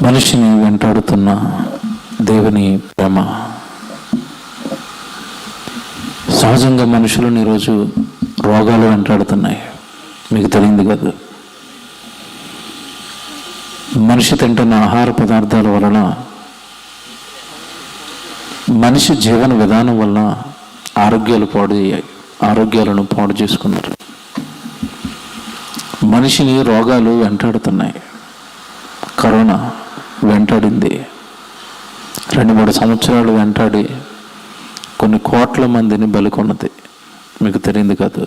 మనిషిని వెంటాడుతున్న దేవుని ప్రేమ. సహజంగా మనుషులను ఈరోజు రోగాలు వెంటాడుతున్నాయి, మీకు తెలియదు కదా. మనిషి తింటున్న ఆహార పదార్థాల వలన, మనిషి జీవన విధానం వల్ల ఆరోగ్యాలను పాడు చేసుకున్నారు. మనిషిని రోగాలు వెంటాడుతున్నాయి. కరోనా వెంటాడింది, 2-3 సంవత్సరాలు వెంటాడి కొన్ని కోట్ల మందిని బలికొన్నది, మీకు తెలియదు కాదు.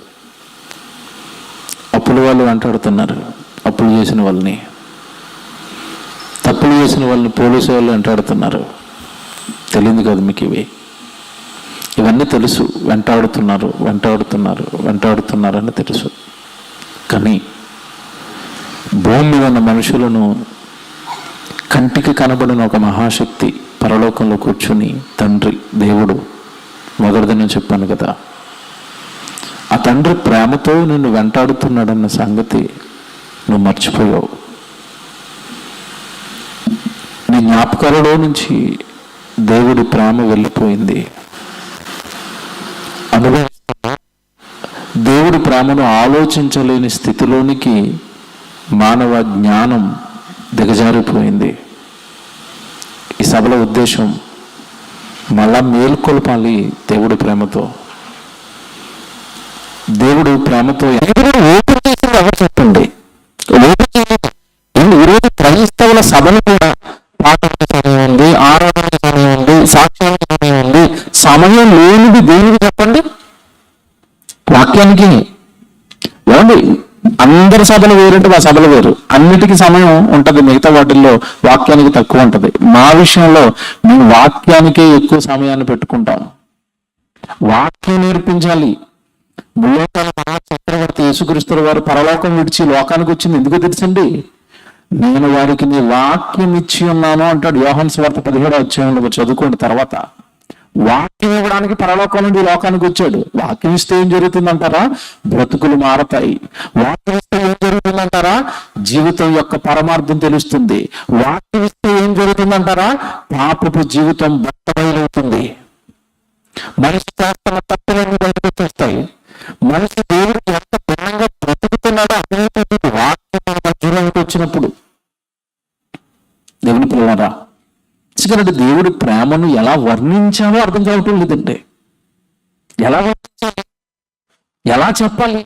అప్పుల వాళ్ళు వెంటాడుతున్నారు, అప్పులు చేసిన వాళ్ళని. తప్పులు చేసిన వాళ్ళని పోలీసు వాళ్ళు వెంటాడుతున్నారు, తెలియదు కాదు మీకు. ఇవన్నీ తెలుసు, వెంటాడుతున్నారు అని తెలుసు. కానీ భూమి మీద ఉన్న మనుషులను కంటికి కనబడిన ఒక మహాశక్తి పరలోకంలో కూర్చుని తండ్రి దేవుడు, మొదటిది నేను చెప్పాను కదా, ఆ తండ్రి ప్రేమతో నిన్ను వెంటాడుతున్నాడన్న సంగతి నువ్వు మర్చిపోయావు. నీ జ్ఞాపకాలలో నుంచి దేవుడి ప్రేమ వెళ్ళిపోయింది. దేవుడి ప్రేమను ఆలోచించలేని స్థితిలోనికి మానవ జ్ఞానం దిగజారిపోయింది. ఈ సభల ఉద్దేశం మళ్ళా మేల్కొల్పాలి దేవుడి ప్రేమతో. దేవుడు ప్రేమతో ఓపెన్ చేసింది ఎవరు చెప్పండి? ఈరోజు క్రైస్తవుల సభలు కూడా పాఠానికి కానివ్వండి, ఆరాధనకి కానివ్వండి, సాక్ష్యానికి కానివ్వండి, సమయం లేనిది దేనికి చెప్పండి? వాక్యానికి. ఏమండి, అందరి సభలు వేరంటే మా సభలు వేరు, అన్నిటికీ సమయం ఉంటుంది, మిగతా వాటిల్లో వాక్యానికి తక్కువ ఉంటుంది. మా విషయంలో మేము వాక్యానికే ఎక్కువ సమయాన్ని పెట్టుకుంటాం. వాక్యం నేర్పించాలి. ముల్లోకాల చక్రవర్తి యేసుక్రీస్తు వారు పరలోకం విడిచి లోకానికి వచ్చింది ఎందుకో తెలుసండి? నేను వారికి నీ వాక్యం ఇచ్చి ఉన్నాను అంటాడు యోహాను సువార్త 17వ అధ్యాయంలో చదువుకోండి. తర్వాత వాక్యం ఇవ్వడానికి పరలోకం నుండి లోకానికి వచ్చాడు. వాక్యం ఇస్తే ఏం జరుగుతుందంటారా? బ్రతుకులు మారతాయి. వాక్యం ఇస్తే ఏం జరుగుతుందంటారా? జీవితం యొక్క పరమార్థం తెలుస్తుంది. వాక్యం ఇస్తే ఏం జరుగుతుందంటారా? పాపపు జీవితం బట్టబయలవుతుంది. మనిషి చేస్తున్న తప్పులన్నీ బయటకు వచ్చేస్తాయి. మనిషి దేవుడికి ఎంత భిన్నంగా బ్రతుకుతున్నాడో అర్థమైపోతుంది వాక్యం మన మధ్యలోకి వచ్చినప్పుడు. దేవుని పిల్లలారా, ఎందుకంటే దేవుడి ప్రేమను ఎలా వర్ణించాలో అర్థం కావటం లేదంటే. ఎలా వర్ణించాలి, ఎలా చెప్పాలి?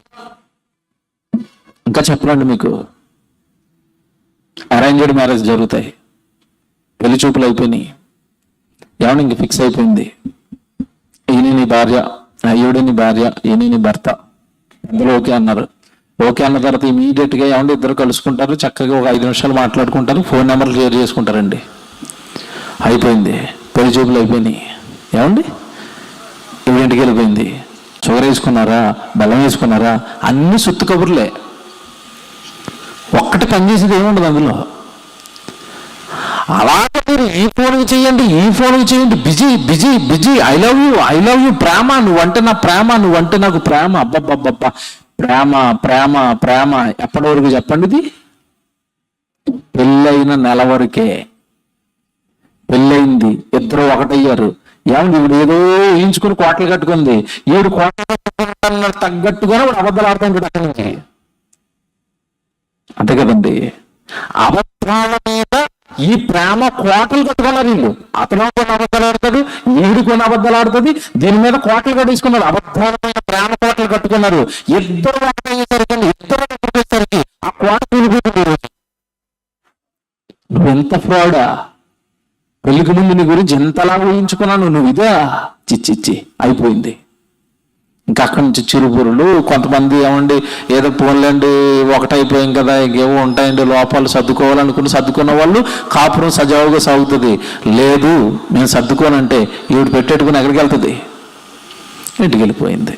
ఇంకా చెప్పాలండి మీకు. అరేంజ్డ్ మ్యారేజ్ జరుగుతాయి, పెళ్లి చూపులు అయిపోయినాయి, ఏమన్నా ఇంక ఫిక్స్ అయిపోయింది. ఈయన నీ భార్య, అయ్యుడు నీ భార్య, ఈయన నీ భర్త. అందరూ ఓకే అన్నారు. ఓకే అన్న తర్వాత ఇమీడియట్ గా ఏమంటే ఇద్దరు కలుసుకుంటారు, చక్కగా ఒక 5 నిమిషాలు మాట్లాడుకుంటారు, ఫోన్ నెంబర్లు షేర్ చేసుకుంటారండి. అయిపోయింది, పెళ్లి చూపులు అయిపోయినాయి. ఏమండి, ఇంటికి వెళ్ళిపోయింది. షుగర్ వేసుకున్నారా, బెల్లం వేసుకున్నారా, అన్ని సుత్తు కబుర్లే. ఒక్కటి పనిచేసేది ఏముండదు అందులో. అలాగే మీరు ఈ ఫోన్కి చేయండి, ఈ ఫోన్కి చేయండి, busy busy busy. I love you ప్రేమ, నువ్వంటే నా ప్రేమ, నువ్వంటే నాకు ప్రేమ. అబ్బబ్బబ్బబ్బా, ప్రేమ ప్రేమ ప్రేమ ఎప్పటి వరకు చెప్పండి? ఇది పెళ్ళైన నెల వరకే. పెళ్ళయింది, ఇద్దరు ఒకటయ్యారు. ఏమండి, ఇప్పుడు ఏదో ఊహించుకుని కోటలు కట్టుకుంది. 7 కోటలు కట్టుకుంటున్న తగ్గట్టుగానే వాడు అబద్ధాలు ఆడుతుంటాడు అక్కడి నుంచి. అంతే కదండి. అబద్ధాల మీద ఈ ప్రేమ కోటలు కట్టుకున్నారు వీళ్ళు. అతను కొన్ని అబద్ధాలు ఆడతాడు, ఈడు కొన్ని అబద్ధాలు ఆడుతుంది, దీని మీద కోటలు కట్టేసుకున్నారు. అబద్ధాలమైన ప్రేమ కోటలు కట్టుకున్నారు. ఇద్దరు ఒకటయ్యేసరికి ఆ కోట కూలిపోతుంది. నువ్వెంత ఫ్రాడా! పెళ్లికి ముందు నీ గురించి ఎంతలా ఊహించుకున్నాను, నువ్వు ఇదే చిచ్చిచ్చి అయిపోయింది. ఇంకా అక్కడి నుంచి చిరుబురులు. కొంతమంది ఏమండి, ఏదో పోన్లేండి ఒకటైపోయాం కదా, ఇంకేమో ఉంటాయండి లోపాలు, సర్దుకోవాలనుకుని సర్దుకున్న వాళ్ళు కాపురం సజావుగా సాగుతుంది. లేదు, నేను సర్దుకోనంటే ఈవిడ పెట్టేట్టుకుని ఎక్కడికి వెళ్తుంది? ఇంటికి వెళ్ళిపోయింది.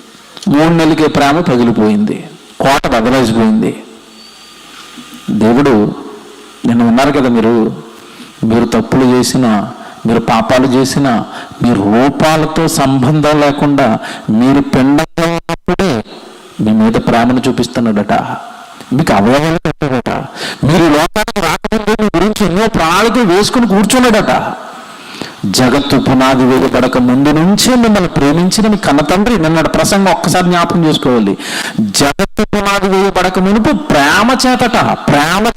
3 నెలలకే ప్రేమ పగిలిపోయింది, కోట బదలాసిపోయింది. దేవుడు నిన్న ఉన్నారు కదా, మీరు తప్పులు చేసినా, మీరు పాపాలు చేసినా, మీ రూపాలతో సంబంధం లేకుండా మీరు పిండంగా ఉన్నప్పుడే మీ మీద ప్రేమను చూపిస్తున్నాడట. మీకు అవయవాలు పెట్టాడట, మీరు లోకానికి రాకముందు మీ గురించి ఎన్నో ప్రణాళికలు వేసుకుని కూర్చున్నాడట. జగత్తు పునాది వేయబడక ముందు నుంచే మిమ్మల్ని ప్రేమించిన మీ కన్న తండ్రి. నిన్నటి ప్రసంగం ఒక్కసారి జ్ఞాపకం చేసుకోవాలి. జగత్తు పునాది వేయబడక మునుపు ప్రేమ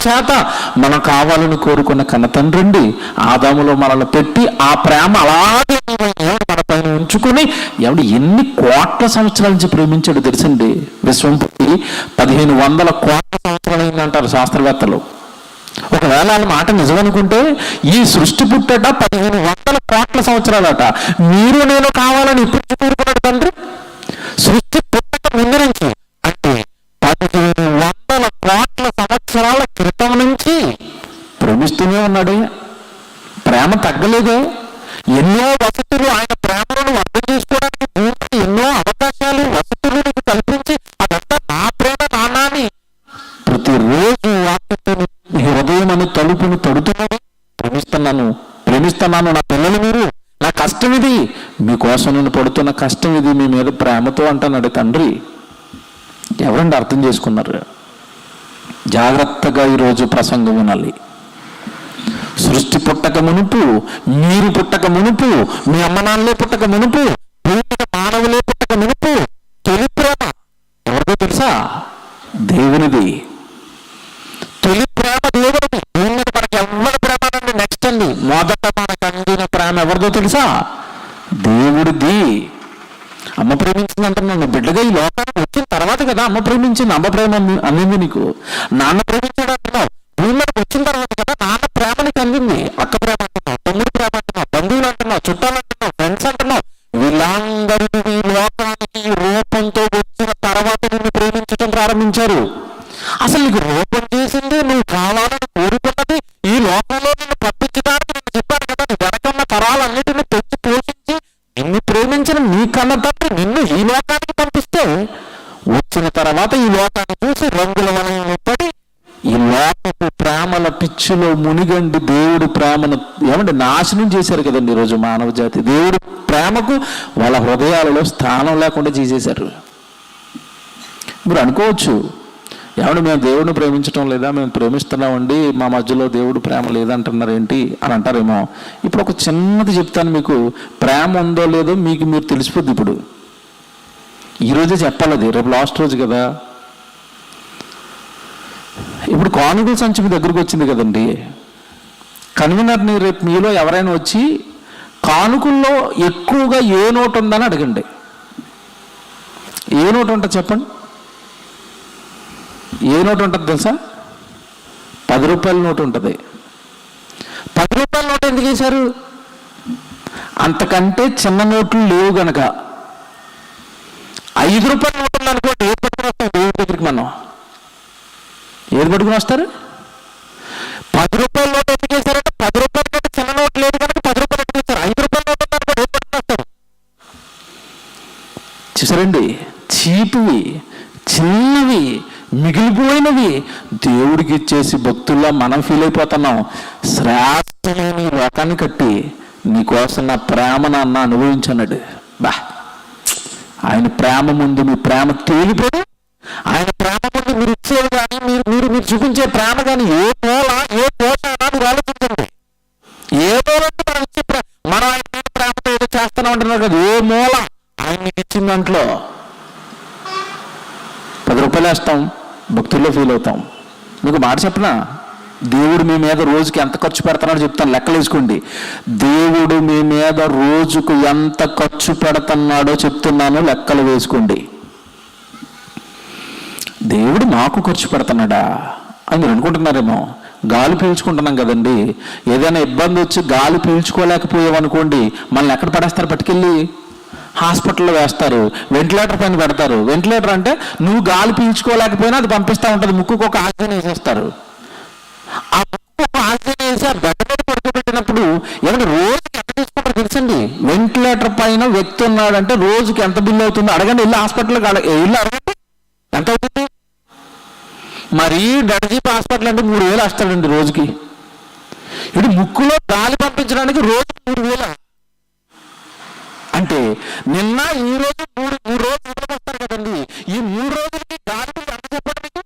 చేత మనం కావాలని కోరుకున్న కన్న తండ్రి అండి ఆదాములో మనల్ని పెట్టి ఆ ప్రేమ అలాగే మన పైన ఉంచుకుని ఎన్ని కోట్ల సంవత్సరాల నుంచి ప్రేమించాడు తెలుసండి. విశ్వం పుట్టి 1500 కోట్ల సంవత్సరాలు అయిందంటారు శాస్త్రవేత్తలు. ఒకవేళ వాళ్ళ మాట నిజమనుకుంటే ఈ సృష్టి పుట్టట 1500 కోట్ల సంవత్సరాలట. మీరు నేను కావాలని ఇప్పుడు కోరుకున్నాడు తండ్రి సృష్టి పుట్టక ముందు నుంచి, అంటే 1500 కోట్ల సంవత్సరాల క్రితం నుంచి ప్రేమిస్తూనే ఉన్నాడే. ప్రేమ తగ్గలేదే. ఎన్నో వసతులు ఆయన ప్రేమను అర్థం చేసుకోవడానికి ఎన్నో అవకాశాలు వసతులు నీకు కల్పించి అదంతా నా ప్రేమ నాన్నని ప్రతిరోజు వాక్యతో హృదయం అని తలుపుని తడుతున్నాడు. ప్రేమిస్తున్నాను నా పిల్లలు, మీరు నా కష్టం ఇది, మీకోసం నేను పడుతున్న కష్టం ఇది, మీ మీద ప్రేమతో అంటున్నాడు తండ్రి. ఎవరండి అర్థం చేసుకున్నారు? జాగ్రత్తగా ఈరోజు ప్రసంగం వినాలి. సృష్టి పుట్టక మునుపు, మీరు పుట్టక మునుపు, మీ అమ్మ నాన్నలే పుట్టక మునుపు, మానవులే పుట్టక మునుపు తొలి ప్రేమ ఎవరిదో తెలుసా? దేవునిది. తొలి ప్రేమ దేవుడిది. దీని మీద మనకి ఎవరి ప్రేమ అండి? నెక్స్ట్ అండి, మొదట మనకు అందిన ప్రేమ ఎవరిదో తెలుసా? దేవుడిది. అమ్మ ప్రేమించింది అంటున్నాను. బిడ్డగా ఈ లోకానికి వచ్చిన తర్వాత కదా అమ్మ ప్రేమించింది. అమ్మ ప్రేమ అందింది నీకు. నాన్న ప్రేమించాడు అంటున్నావు. భూమి మీదకి వచ్చిన తర్వాత కదా నాన్న ప్రేమ నీకు అందింది. అక్క ప్రేమ అంటున్నావు, తమ్ముడు ప్రేమ అంటున్నావు, బంధువులు అంటున్నావు, చుట్టాలు అంటున్నావు, ఫ్రెండ్స్ అంటున్నావు. వీళ్ళందరూ ఈ లోకానికి రూపంతో వచ్చిన తర్వాత నిన్ను ప్రేమించడం ప్రారంభించారు. అసలు నీకు రూపం చేసింది, నువ్వు కావాలని కోరుకున్నది, ఈ లోకంలో నిన్ను పంపించడానికి నేను చెప్పాను కదా. నీ వెనకన్న తరాలన్నిటిని పెంచి పోషించి నిన్ను ప్రేమించిన నీ కన్న తండ్రి నిన్ను ఈ లోకానికి పంపిస్తే వచ్చిన తర్వాత ఈ లోకాన్ని చూసి రంగుల వలన పడి ఈ లోకపు ప్రేమల పిచ్చిలో మునిగండి దేవుడు ప్రేమను నాశనం చేశారు కదండి ఈరోజు మానవ జాతి. దేవుడు ప్రేమకు వాళ్ళ హృదయాలలో స్థానం లేకుండా చేసేశారు. మీరు అనుకోవచ్చు, మేము దేవుడిని ప్రేమించడం లేదా, మేము ప్రేమిస్తున్నామండి, మా మధ్యలో దేవుడు ప్రేమ లేదంటున్నారు ఏంటి అని అంటారేమో. ఇప్పుడు ఒక చిన్నది చెప్తాను మీకు. ప్రేమ ఉందో లేదో మీకు మీరు తెలిసిపోద్ది. ఇప్పుడు ఈరోజే చెప్పాలి, అది రేపు లాస్ట్ రోజు కదా. ఇప్పుడు కానుకల సంచి మీ దగ్గరకు వచ్చింది కదండి. కన్వీనర్ని రేపు మీలో ఎవరైనా వచ్చి కానుకల్లో ఎక్కువగా ఏ నోటు ఉందని అడగండి. ఏ నోటు ఉంటుంది చెప్పండి? ఏ నోటు ఉంటుంది తెలుసా? 10 రూపాయల నోటు ఉంటుంది. 10 రూపాయల నోటు ఎందుకు వేశారు? అంతకంటే చిన్న నోట్లు లేవు గనక. 5 రూపాయల నోటు ఉందనుకోండి, ఏది పట్టుకుని వస్తాం దేవుడి దగ్గరికి? మనం ఏది పట్టుకుని వస్తారు? 10 రూపాయల నోటు ఎందుకు వేశారంటే 10 రూపాయల కంటే చిన్న నోటు లేదు కనుక 10 రూపాయలు ఎందుకు వేశారు? 5 రూపాయల నోటు ఉందనుకోండి, ఏది పట్టుకుని వస్తారు? చూసారండి, చీపువి, చిన్నవి, మిగిలిపోయినవి దేవుడికి ఇచ్చేసి భక్తుల్లో మనం ఫీల్ అయిపోతున్నాం. శ్రేష్టమైన లోకాన్ని కట్టి నీకోసం నా ప్రేమ నాన్న అనుభవించన్నాడు. ఆయన ప్రేమ ముందు మీ ప్రేమ తేలిపోయి, ఆయన ప్రేమ ముందు మీరు ఇచ్చేది కానీ మీరు చూపించే ప్రేమ కానీ ఏ మూల ఏ పోషణ మీరు ఆలోచించండి. ఏ మూలంటే మనం ఇచ్చే మనం ఆయన ప్రేమతో ఏదో చేస్తాను అంటున్నారు కదా, ఏ మూల ఆయన మీకు ఇచ్చిన దాంట్లో 10 రూపాయలు వేస్తాం, భక్తుల్లో ఫీల్ అవుతాం. మీకు మాట చెప్పనా? దేవుడు మీ మీద రోజుకి ఎంత ఖర్చు పెడుతున్నాడో చెప్తాను, లెక్కలు వేసుకోండి. దేవుడు మీ మీద రోజుకు ఎంత ఖర్చు పెడుతున్నాడో చెప్తున్నాను, లెక్కలు వేసుకోండి. దేవుడు మాకు ఖర్చు పెడుతున్నాడా అని మీరు అనుకుంటున్నారేమో. గాలి పీల్చుకుంటున్నాం కదండి, ఏదైనా ఇబ్బంది వచ్చి గాలి పీల్చుకోలేకపోయామనుకోండి, మనల్ని ఎక్కడ పడేస్తారు? పట్టుకెళ్ళి హాస్పిటల్లో వేస్తారు, వెంటిలేటర్ పైన పెడతారు. వెంటిలేటర్ అంటే నువ్వు గాలి పీల్చుకోలేకపోయినా అది పంపిస్తూ ఉంటుంది. ముక్కుకు ఒక ఆక్సిజన్ వేసేస్తారు. ఆ ముక్కు ఒక ఆక్సిజన్ వేసి ఆ బెడ్ మీద పడుకోబెట్టినప్పుడు రోజుకి ఎంత తీసుకుంటారో తెలుసండి? వెంటిలేటర్ పైన వ్యక్తి ఉన్నాడంటే రోజుకి ఎంత బిల్లు అవుతుందో అడగండి. వెళ్ళి హాస్పిటల్కి వెళ్ళి అడగండి ఎంత అవుతుంది. మరి డెడ్జీప్ హాస్పిటల్ అంటే 3,000 వస్తాడండి రోజుకి. ఇటు ముక్కులో గాలి పంపించడానికి రోజు 3,000 అంటే నిన్న ఈ రోజు 3 రోజులు వస్తారు కదండి. ఈ 3 రోజులకి గాలి ఎంత చెప్పండి మీకు?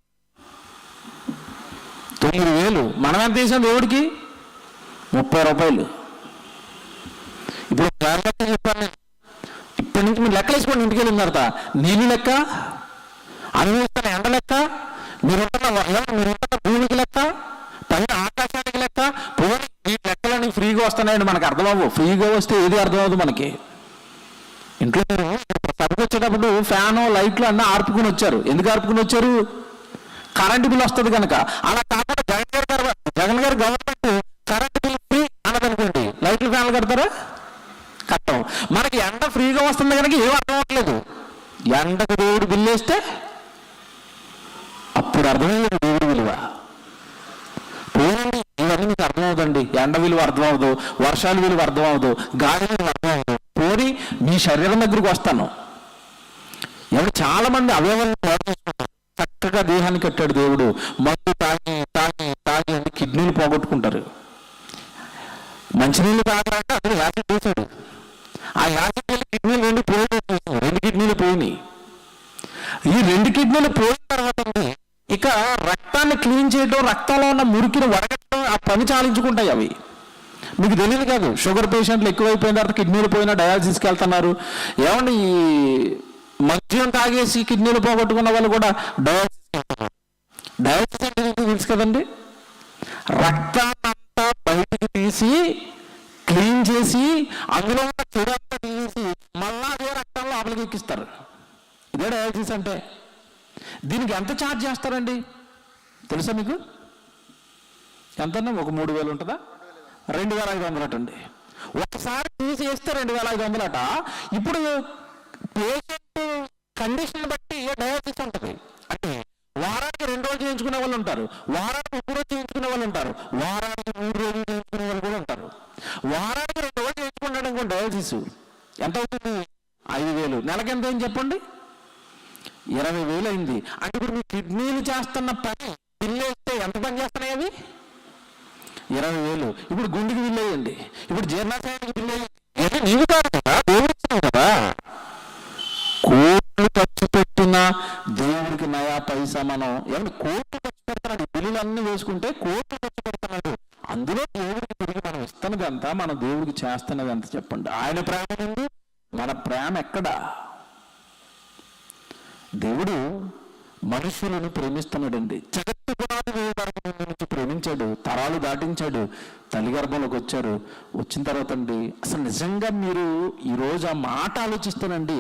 ఎంత వేసాం దేవుడికి? 30 రూపాయలు. ఇప్పుడు చెప్పాను నేను, ఇప్పటి నుంచి మీరు లెక్కలు వేసుకోండి. ఇంటికి వెళ్ళిన తర్వాత నీళ్ళు లెక్క, అనుభవిస్తున్న ఎండ లెక్క, మీరుంటున్న భూమికి లెక్క, పైన ఆకాశానికి లెక్క. పోనీ ఈ లెక్కలన్నీ ఫ్రీగా వస్తున్నాయండి, మనకు అర్థమవు. ఫ్రీగా వస్తే ఏది అర్థమవుతుంది మనకి? ఇంట్లో సభకు వచ్చేటప్పుడు ఫ్యాను లైట్లు అన్నీ ఆర్పుకుని వచ్చారు. ఎందుకు ఆర్పుకుని వచ్చారు? కరెంటు బిల్ వస్తుంది కనుక. అలా కాకుండా జగన్ గారు గవర్నమెంట్ కరెంటు బిల్ ఫ్రీ అన్నదనుకోండి, లైట్లు ఫ్యాన్లు కడతారా? కట్టం. మనకి ఎండ ఫ్రీగా వస్తుంది కనుక ఏం అర్థం అవ్వట్లేదు. ఎండకు దేవుడు బిల్లు వేస్తే అప్పుడు అర్థమయ్యేది దేవుడి విలువ. పోనండి, ఇవన్నీ మీకు అర్థమవుదండి. ఎండ విలువ అర్థమవుదు, వర్షాల విలువ అర్థమవుదు, గాలి విలువ అర్థమవుదు. పోనీ మీ శరీరం దగ్గరికి వస్తాను. ఎవరు చాలా మంది అవయవాలను చేసుకుంటారు. చక్కగా దేహాన్ని కట్టాడు దేవుడు. మందు తాగి తాగి తాగి అని కిడ్నీలు పోగొట్టుకుంటారు. మంచినీళ్ళు తాగాలంటే అతను యాసిడ్ వేసాడు. ఆ యాసిడ్ వెళ్ళి కిడ్నీలు 2 కిడ్నీలు పోయినాయి. ఈ 2 కిడ్నీలు పోయిన తర్వాత ఇక రక్తాన్ని క్లీన్ చేయడం, రక్తంలో ఉన్న మురికిని వడగట్టడం, ఆ పని చాలించుకుంటాయి అవి. మీకు తెలియదు కాదు, షుగర్ పేషెంట్లు ఎక్కువైపోయిన తర్వాత కిడ్నీలు పోయినా డయాలసిస్కి వెళ్తున్నారు. ఏమండి, ఈ మద్యం తాగేసి కిడ్నీలు పోగొట్టుకున్న వాళ్ళు కూడా డయాలసిస్కి వెళ్తున్నారు. డయాలసిస్ అంటే తెలుసు కదండి, రక్తాన్నంతా బయటికి తీసి క్లీన్ చేసి అందులో ఉన్న చెడంతా తీసి మళ్ళా అదే రక్తంలో లోపలికి ఎక్కిస్తారు. ఇదే డయాలసిస్ అంటే. దీనికి ఎంత ఛార్జ్ చేస్తారండి తెలుసా మీకు? ఎంతన్నా? ఒక 3,000 ఉంటుందా? 2,500 అటండి. ఒకసారి తీసేస్తే 2,500 అట. ఇప్పుడు పేషెంట్ కండిషన్ బట్టి డయాలసిస్ ఉంటుంది. అంటే వారానికి 2 రోజులు చేయించుకునే వాళ్ళు ఉంటారు, వారానికి 1 రోజు చేయించుకునే వాళ్ళు ఉంటారు, వారానికి 3 రోజులు చేయించుకునే వాళ్ళు కూడా ఉంటారు. వారానికి 2 రోజులు చేయించుకుంటాడు డయాలసిస్ ఎంత అవుతుంది? 5,000. నెలకి ఎంత అయింది చెప్పండి? 20,000 అయింది. అంటే ఇప్పుడు మీ కిడ్నీలు చేస్తున్న పని బిల్లు వేస్తే ఎంత పని చేస్తున్నాయి అవి? 20,000. ఇప్పుడు గుండెకి బిల్లు వేయండి, ఇప్పుడు జీర్ణాశయానికి బిల్లు వేయండి. నీవు కాదు కదా, దేవుడు ఇచ్చినావు కదా. కోట్లు ఖర్చు పెట్టిన దేవుడికి నయా పైసా మనం ఏమన్నా కోట్లు ఖర్చు పెడుతున్నాడు. బిల్లులన్నీ వేసుకుంటే కోట్లు ఖర్చు పెడుతున్నాడు. అందులో దేవుడికి తిరిగి మనం ఇస్తున్నది ఎంత, మనం దేవుడికి చేస్తున్నది ఎంత చెప్పండి? ఆయన ప్రేమ నుండి మన ప్రేమ ఎక్కడా? దేవుడు మనుషులను ప్రేమిస్తున్నాడండి. జగత్తు పునాది వేయడానికి ముందు నుంచి ప్రేమించాడు, తరాలు దాటించాడు, తల్లి గర్భంలోకి వచ్చారు. వచ్చిన తర్వాత అండి అసలు నిజంగా మీరు ఈరోజు ఆ మాట ఆలోచిస్తానండి,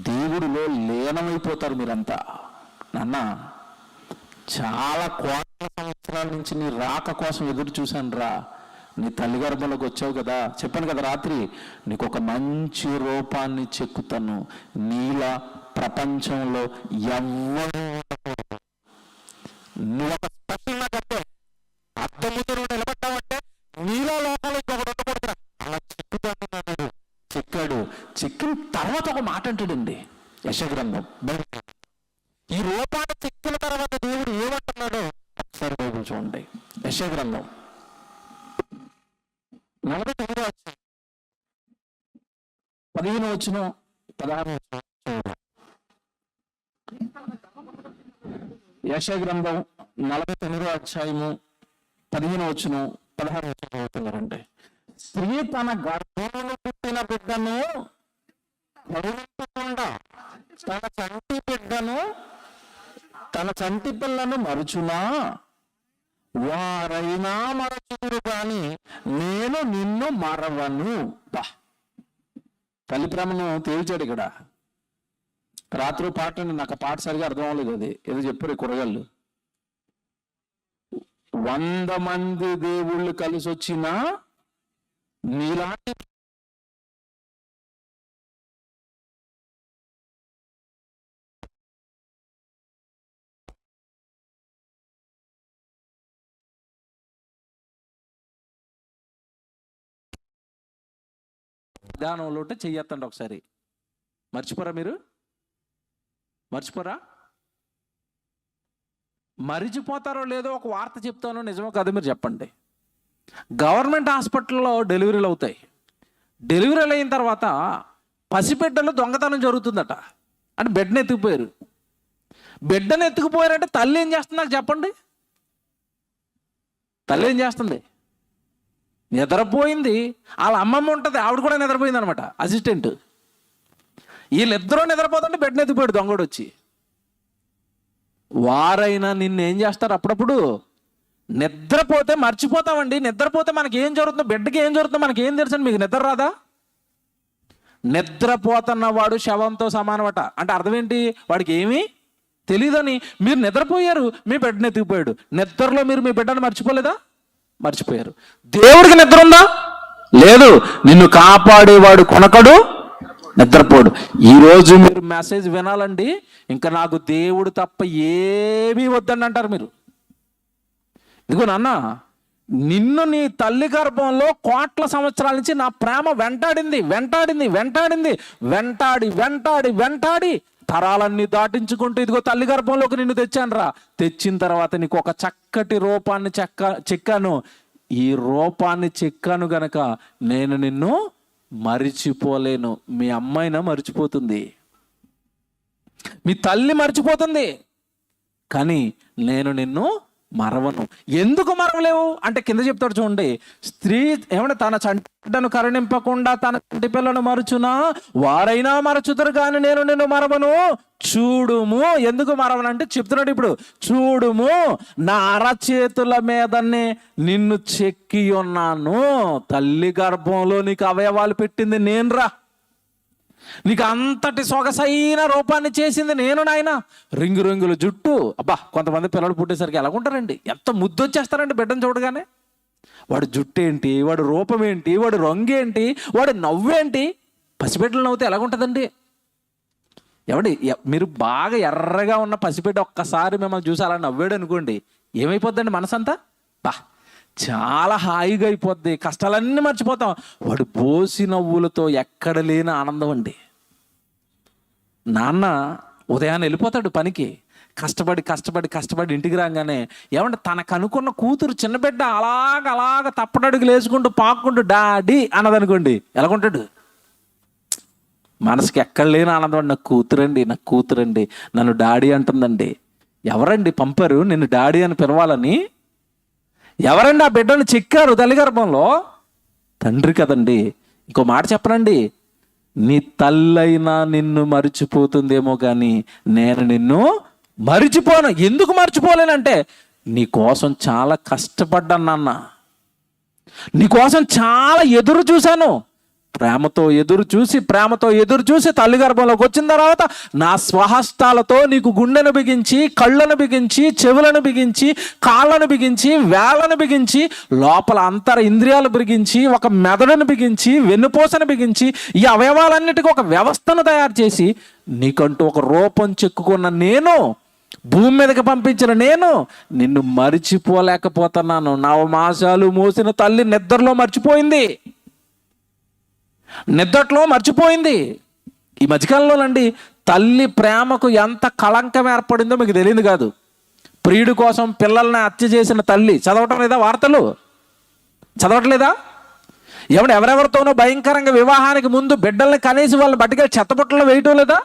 దేవుడిలో లీనమైపోతారు మీరంతా. నాన్న, చాలా కోట్ల సంవత్సరాల నుంచి నీ రాక కోసం ఎదురు చూశాను రా. నీ తల్లి గర్భంలోకి వచ్చావు కదా, చెప్పాను కదా రాత్రి, నీకు ఒక మంచి రూపాన్ని చెక్కుతాను. నీలా ప్రపంచంలో ఎవ్వరూ నువ్వు ఒక స్పెషల్ నాకంటే అర్థం ముందు నువ్వు నిలబడ్డావంటే నీలో లోపల ఇంకొకటి ఉండకూడదు. అలా చెక్కుతాను. చెక్కాడు. చెక్కిన తర్వాత ఒక మాట అంటాడండి యెషయా గ్రంథం. ఈ రూపాన్ని చెక్కిన తర్వాత దేవుడు ఏమంటున్నాడో ఒకసారి బైబిల్ చూడండి. యెషయా గ్రంథం 49వ అధ్యాయం 15వ వచనం 16వ వచనం. యెషయా గ్రంథం 49వ అధ్యాయము 15వ వచనం 16వ వచనం అవుతున్నారంటే, స్త్రీ తన గర్భంలో పుట్టిన బిడ్డను కరుణించకుండా తన చంటి పిల్లను మరుచునా, వారైనా మరచుదురు కానీ నేను నిన్ను మరవను. తల్లి ప్రేమను తేల్చాడు ఇక్కడ. రాత్రి పాట నాకు పాట సరిగా అర్థం అవ్వలేదు. అది ఏదో చెప్పారు కూరగాయలు. 100 మంది దేవుళ్ళు కలిసి వచ్చినా నీలాంటి విధానంలో చెయ్యొద్దండి. ఒకసారి మర్చిపోరా మీరు? మర్చిపోరా? మరిచిపోతారో లేదో ఒక వార్త చెప్తాను, నిజమో కాదో మీరు చెప్పండి. గవర్నమెంట్ హాస్పిటల్లో డెలివరీలు అవుతాయి. డెలివరీలు అయిన తర్వాత పసిబిడ్డలు దొంగతనం జరుగుతుందట. అంటే బిడ్డను ఎత్తుకుపోయారు. బిడ్డను ఎత్తుకుపోయారంటే తల్లి ఏం చేస్తుంది నాకు చెప్పండి? తల్లి ఏం చేస్తుంది? నిద్రపోయింది. వాళ్ళ అమ్మమ్మ ఉంటుంది, ఆవిడ కూడా నిద్రపోయింది అనమాట, అసిస్టెంట్. వీళ్ళిద్దరూ నిద్రపోతుంటే బెడ్ ఎత్తిపోయాడు దొంగడు వచ్చి. వారైనా నిన్ను ఏం చేస్తారు? అప్పుడప్పుడు నిద్రపోతే మర్చిపోతామండి. నిద్రపోతే మనకి ఏం జరుగుతుందో, బిడ్డకి ఏం జరుగుతుందో మనకి ఏం తెలుసండి? మీకు నిద్ర రాదా? నిద్రపోతున్న వాడు శవంతో సమానమట. అంటే అర్థం ఏంటి? వాడికి ఏమీ తెలియదని. మీరు నిద్రపోయారు, మీ బిడ్డను ఎత్తుకుపోయాడు. నిద్రలో మీరు మీ బిడ్డను మర్చిపోలేదా? మర్చిపోయారు. దేవుడికి నిద్ర ఉందా? లేదు. నిన్ను కాపాడేవాడు కొనకడు, నిద్రపోడు. ఈరోజు మీరు మెసేజ్ వినాలండి, ఇంకా నాకు దేవుడు తప్ప ఏమీ వద్దండి అంటారు మీరు. ఇదిగో నాన్న, నిన్ను నీ తల్లి గర్భంలో కోట్ల సంవత్సరాల నుంచి నా ప్రేమ వెంటాడింది వెంటాడింది వెంటాడింది వెంటాడి వెంటాడి వెంటాడి తరాలన్నీ దాటించుకుంటూ ఇదిగో తల్లి గర్భంలోకి నిన్ను తెచ్చాను రా. తెచ్చిన తర్వాత నీకు ఒక చక్కటి రూపాన్ని చెక్కాను. ఈ రూపాన్ని చెక్కాను గనక నేను నిన్ను మరిచిపోలేను. మీ అమ్మాయినా మర్చిపోతుంది, మీ తల్లి మర్చిపోతుంది, కానీ నేను నిన్ను మరవను. ఎందుకు మరవలేవు అంటే కింద చెప్తాడు చూడండి. స్త్రీ ఏమంటే తన చంటను కరుణింపకుండా తన చంటి పిల్లను మరచునా, వారైనా మరచుతారు కానీ నేను నిన్ను మరవను. చూడుము. ఎందుకు మరవనంటే చెప్తున్నాడు ఇప్పుడు, చూడుము నా అరచేతుల మీదనే నిన్ను చెక్కి ఉన్నాను. తల్లి గర్భంలో నీకు అవయవాలు పెట్టింది నేనురా. నీకు అంతటి సొగసైన రూపాన్ని చేసింది నేను నాయన. రింగు రింగుల జుట్టు. అబ్బా, కొంతమంది పిల్లలు పుట్టేసరికి ఎలాగుంటారండి, ఎంత ముద్దొచ్చేస్తారండి బిడ్డను చూడగానే. వాడు జుట్టు ఏంటి, వాడు రూపం ఏంటి, వాడు రంగు ఏంటి, వాడు నవ్వేంటి. పసిబిడ్డలు నవ్వుతే ఎలాగుంటుందండి? మీరు బాగా ఎర్రగా ఉన్న పసిబిడ్డ ఒక్కసారి మిమ్మల్ని చూసి అలా నవ్వాడు అనుకోండి, ఏమైపోద్దండి మనసంతా? బా, చాలా హాయిగా అయిపోద్ది, కష్టాలన్నీ మర్చిపోతాం. వాడు బోసి నవ్వులతో ఎక్కడ లేని ఆనందం అండి. నాన్న ఉదయాన్నే వెళ్ళిపోతాడు పనికి, కష్టపడి కష్టపడి కష్టపడి ఇంటికి రాగానే ఏమంటే తనకు అనుకున్న కూతురు చిన్న బిడ్డ అలాగ తప్పటడుగులు వేసుకుంటూ పాక్కుంటూ డాడీ అన్నదనుకోండి, ఎలాగుంటాడు? మనసుకి ఎక్కడ లేని ఆనందం అండి. నాకు కూతురండి నన్ను డాడీ అంటుందండి. ఎవరండి పంపారు నిన్ను డాడీ అని పిలవాలని? ఎవరండి ఆ బిడ్డను చెక్కారు తల్లి గర్భంలో? తండ్రి కదండి. ఇంకో మాట చెప్పనండి, నీ తల్లైనా నిన్ను మరిచిపోతుందేమో కానీ నేను నిన్ను మరిచిపోను. ఎందుకు మర్చిపోలేనంటే నీ కోసం చాలా కష్టపడ్డాను నాన్న, నీ కోసం చాలా ఎదురు చూశాను. ప్రేమతో ఎదురు చూసి తల్లి గర్భంలోకి వచ్చిన తర్వాత నా స్వహస్తాలతో నీకు గుండెను బిగించి, కళ్ళను బిగించి, చెవులను బిగించి, కాళ్ళను బిగించి, వేళ్ళను బిగించి, లోపల అంతర ఇంద్రియాలు బిగించి, ఒక మెదడును బిగించి, వెన్నుపూసను బిగించి, ఈ అవయవాలన్నిటికీ ఒక వ్యవస్థను తయారు చేసి నీకంటూ ఒక రూపం చెక్కుకున్న నేను, భూమి మీదకి పంపించిన నేను నిన్ను మరిచిపోలేకపోతున్నాను. 9 మాసాలు మోసిన తల్లి నిద్రలో మర్చిపోయింది, నిద్రలో మర్చిపోయింది. ఈ మధ్యకాలంలోనండి తల్లి ప్రేమకు ఎంత కళంకం ఏర్పడిందో మీకు తెలియదు కాదు. ప్రియుడి కోసం పిల్లల్ని హత్య చేసిన తల్లి చదవటం లేదా? వార్తలు చదవట్లేదా? ఎవరెవరితోనో భయంకరంగా వివాహానికి ముందు బిడ్డల్ని కనేసి వాళ్ళని బట్టికెళ్ళి చెత్తబుట్టలో వేయటం లేదా?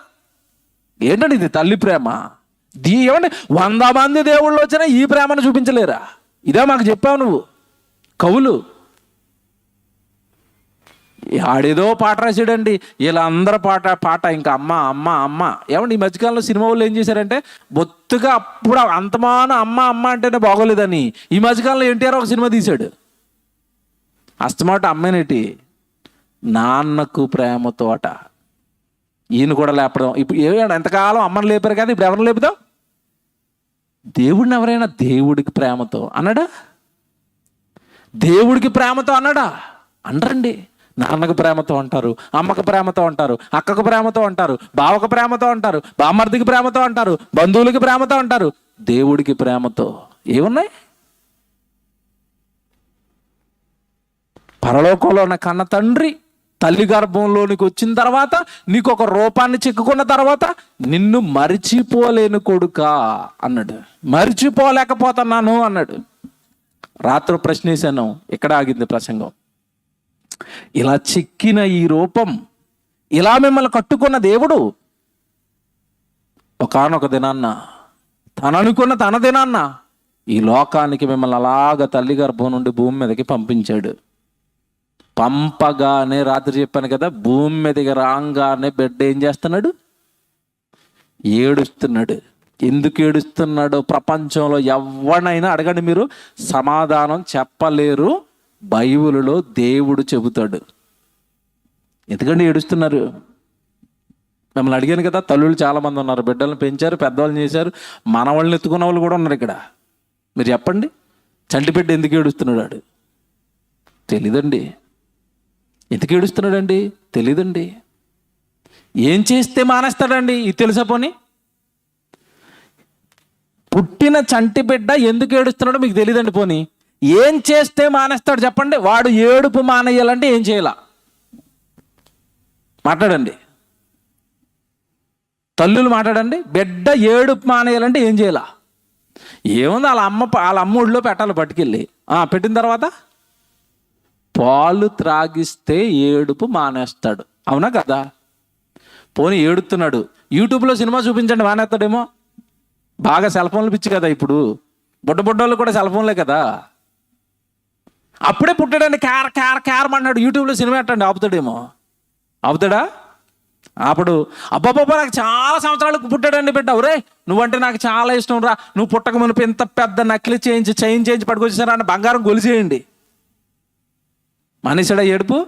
ఏంటండి ఇది తల్లి ప్రేమ? 100 మంది దేవుళ్ళు వచ్చినా ఈ ప్రేమను చూపించలేరా? ఇదే మాకు చెప్పావు నువ్వు. కవులు ఆడేదో పాట రాసాడండి, ఇలా అందరూ పాట ఇంకా అమ్మ అమ్మ అమ్మ. ఈ మధ్యకాలంలో సినిమా వాళ్ళు ఏం చేశారంటే బొత్తుగా అప్పుడు అంతమాన అమ్మ అమ్మ అంటేనే బాగోలేదని ఈ మధ్యకాలంలో ఎన్టీఆర్ ఒక సినిమా తీశాడు. అస్తమాట అమ్మేనేటి నాన్నకు ప్రేమతో అట. ఈయన కూడా లేపడం. ఇప్పుడు ఎంతకాలం అమ్మని లేపారు కదా, ఇప్పుడు ఎవరిని లేపుదాం? దేవుడిని ఎవరైనా దేవుడికి ప్రేమతో అన్నాడా? దేవుడికి ప్రేమతో అన్నాడా? అనరండి. నాన్నకు ప్రేమతో అంటారు, అమ్మకు ప్రేమతో అంటారు, అక్కకు ప్రేమతో అంటారు, బావకు ప్రేమతో అంటారు, బామ్మర్దికి ప్రేమతో అంటారు, బంధువులకి ప్రేమతో అంటారు. దేవుడికి ప్రేమతో ఏమున్నాయి? పరలోకంలో ఉన్న కన్న తండ్రి తల్లి గర్భంలోనికి వచ్చిన తర్వాత నీకు ఒక రూపాన్ని చెక్కుకున్న తర్వాత నిన్ను మరిచిపోలేను కొడుకా అన్నాడు. మరిచిపోలేకపోతున్నాను అన్నాడు. రాత్రి ప్రశ్న వేశాను, ఎక్కడ ఆగింది ప్రసంగం? ఇలా చెక్కిన ఈ రూపం, ఇలా మిమ్మల్ని కట్టుకున్న దేవుడు ఒకానొక దినాన్న తన అనుకున్న తన దినాన్న ఈ లోకానికి మిమ్మల్ని అలాగ తల్లి గర్భం నుండి భూమి మీదకి పంపించాడు. పంపగానే రాత్రి చెప్పాను కదా, భూమి మీదకి రాగానే బిడ్డ ఏం చేస్తున్నాడు? ఏడుస్తున్నాడు. ఎందుకు ఏడుస్తున్నాడో ప్రపంచంలో ఎవరినైనా అడగండి, మీరు సమాధానం చెప్పలేరు. బైబిలులో దేవుడు చెబుతాడు. ఎందుకంటే ఏడుస్తున్నారు? మిమ్మల్ని అడిగాను కదా, తల్లులు చాలామంది ఉన్నారు, బిడ్డలను పెంచారు, పెద్దవాళ్ళని చేశారు, మనవాళ్ళని ఎత్తుకున్న వాళ్ళు కూడా ఉన్నారు ఇక్కడ. మీరు చెప్పండి, చంటి బిడ్డ ఎందుకు ఏడుస్తున్నాడు? వాడు తెలీదండి. ఎందుకు ఏడుస్తున్నాడండి? తెలీదండి. ఏం చేస్తే మానేస్తాడండి? ఇది తెలుసా? పోనీ పుట్టిన చంటి బిడ్డ ఎందుకు ఏడుస్తున్నాడో మీకు తెలియదండి. పోనీ ఏం చేస్తే మానేస్తాడు చెప్పండి? వాడు ఏడుపు మానేయాలంటే ఏం చేయాల? మాట్లాడండి తల్లులు, మాట్లాడండి. బిడ్డ ఏడుపు మానేయాలంటే ఏం చేయాల? ఏముంది, వాళ్ళ అమ్మ ఒడిలో పెట్టాలి పట్టుకెళ్ళి. పెట్టిన తర్వాత పాలు త్రాగిస్తే ఏడుపు మానేస్తాడు. అవునా కదా? పోనీ ఏడుతున్నాడు, యూట్యూబ్లో సినిమా చూపించండి, మానేస్తాడేమో. బాగా సెల్ ఫోన్లు పిచ్చి కదా ఇప్పుడు, బుడ్డోళ్ళు కూడా సెల్ ఫోన్లే కదా. అప్పుడే పుట్టాడండి, క్యార్ అన్నాడు, యూట్యూబ్లో సినిమా ఎట్టండి, ఆపుతాడేమో? ఆపుతాడా? అప్పుడు అబ్బాబ్బా నాకు చాలా సంవత్సరాలకు పుట్టాడండి బిడ్డ, ఒరే నువ్వంటే నాకు చాలా ఇష్టం రా, నువ్వు పుట్టక మునుపు ఇంత పెద్ద నకిలీ చైన్ చేయించి పట్టుకొచ్చేసారా అని బంగారం గొలిసేయండి. మానేశాడా ఏడుపు?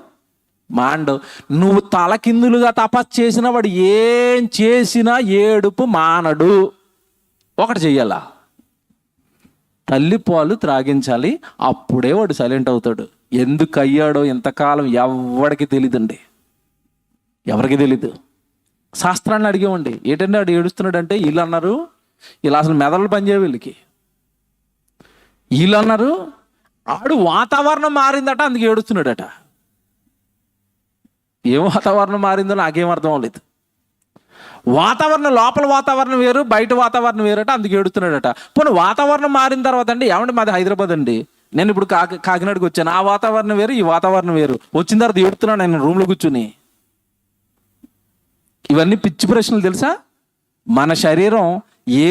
మాండు. నువ్వు తలకిందులుగా తపస్సు చేసిన వాడు ఏం చేసినా ఏడుపు మానడు. ఒకటి చెయ్యాలా, తల్లి పాలు త్రాగించాలి, అప్పుడే వాడు సైలెంట్ అవుతాడు. ఎందుకు అయ్యాడో ఇంతకాలం ఎవరికి తెలియదండి, ఎవరికి తెలీదు. శాస్త్రాన్ని అడిగేవండి, ఏంటంటే వాడు ఏడుస్తున్నాడు అంటే వీళ్ళు అన్నారు, ఇలా అసలు మెదళ్ళు పనిచేయ వీళ్ళకి. వీళ్ళు అన్నారు ఆడు వాతావరణం మారిందట అందుకు ఏడుస్తున్నాడట. ఏం వాతావరణం మారిందో నాకేం అర్థం అవ్వలేదు. వాతావరణం, లోపల వాతావరణం వేరు, బయట వాతావరణం వేరట, అందుకు ఏడుస్తున్నాడట. పోనీ వాతావరణం మారిన తర్వాత అండి, ఏమంటే మాది హైదరాబాద్ అండి, నేను ఇప్పుడు కాకినాడకి వచ్చాను, ఆ వాతావరణం వేరు ఈ వాతావరణం వేరు. వచ్చిన తర్వాత ఏడుతున్నాను నేను రూమ్లో కూర్చుని. ఇవన్నీ పిచ్చి ప్రశ్నలు తెలుసా? మన శరీరం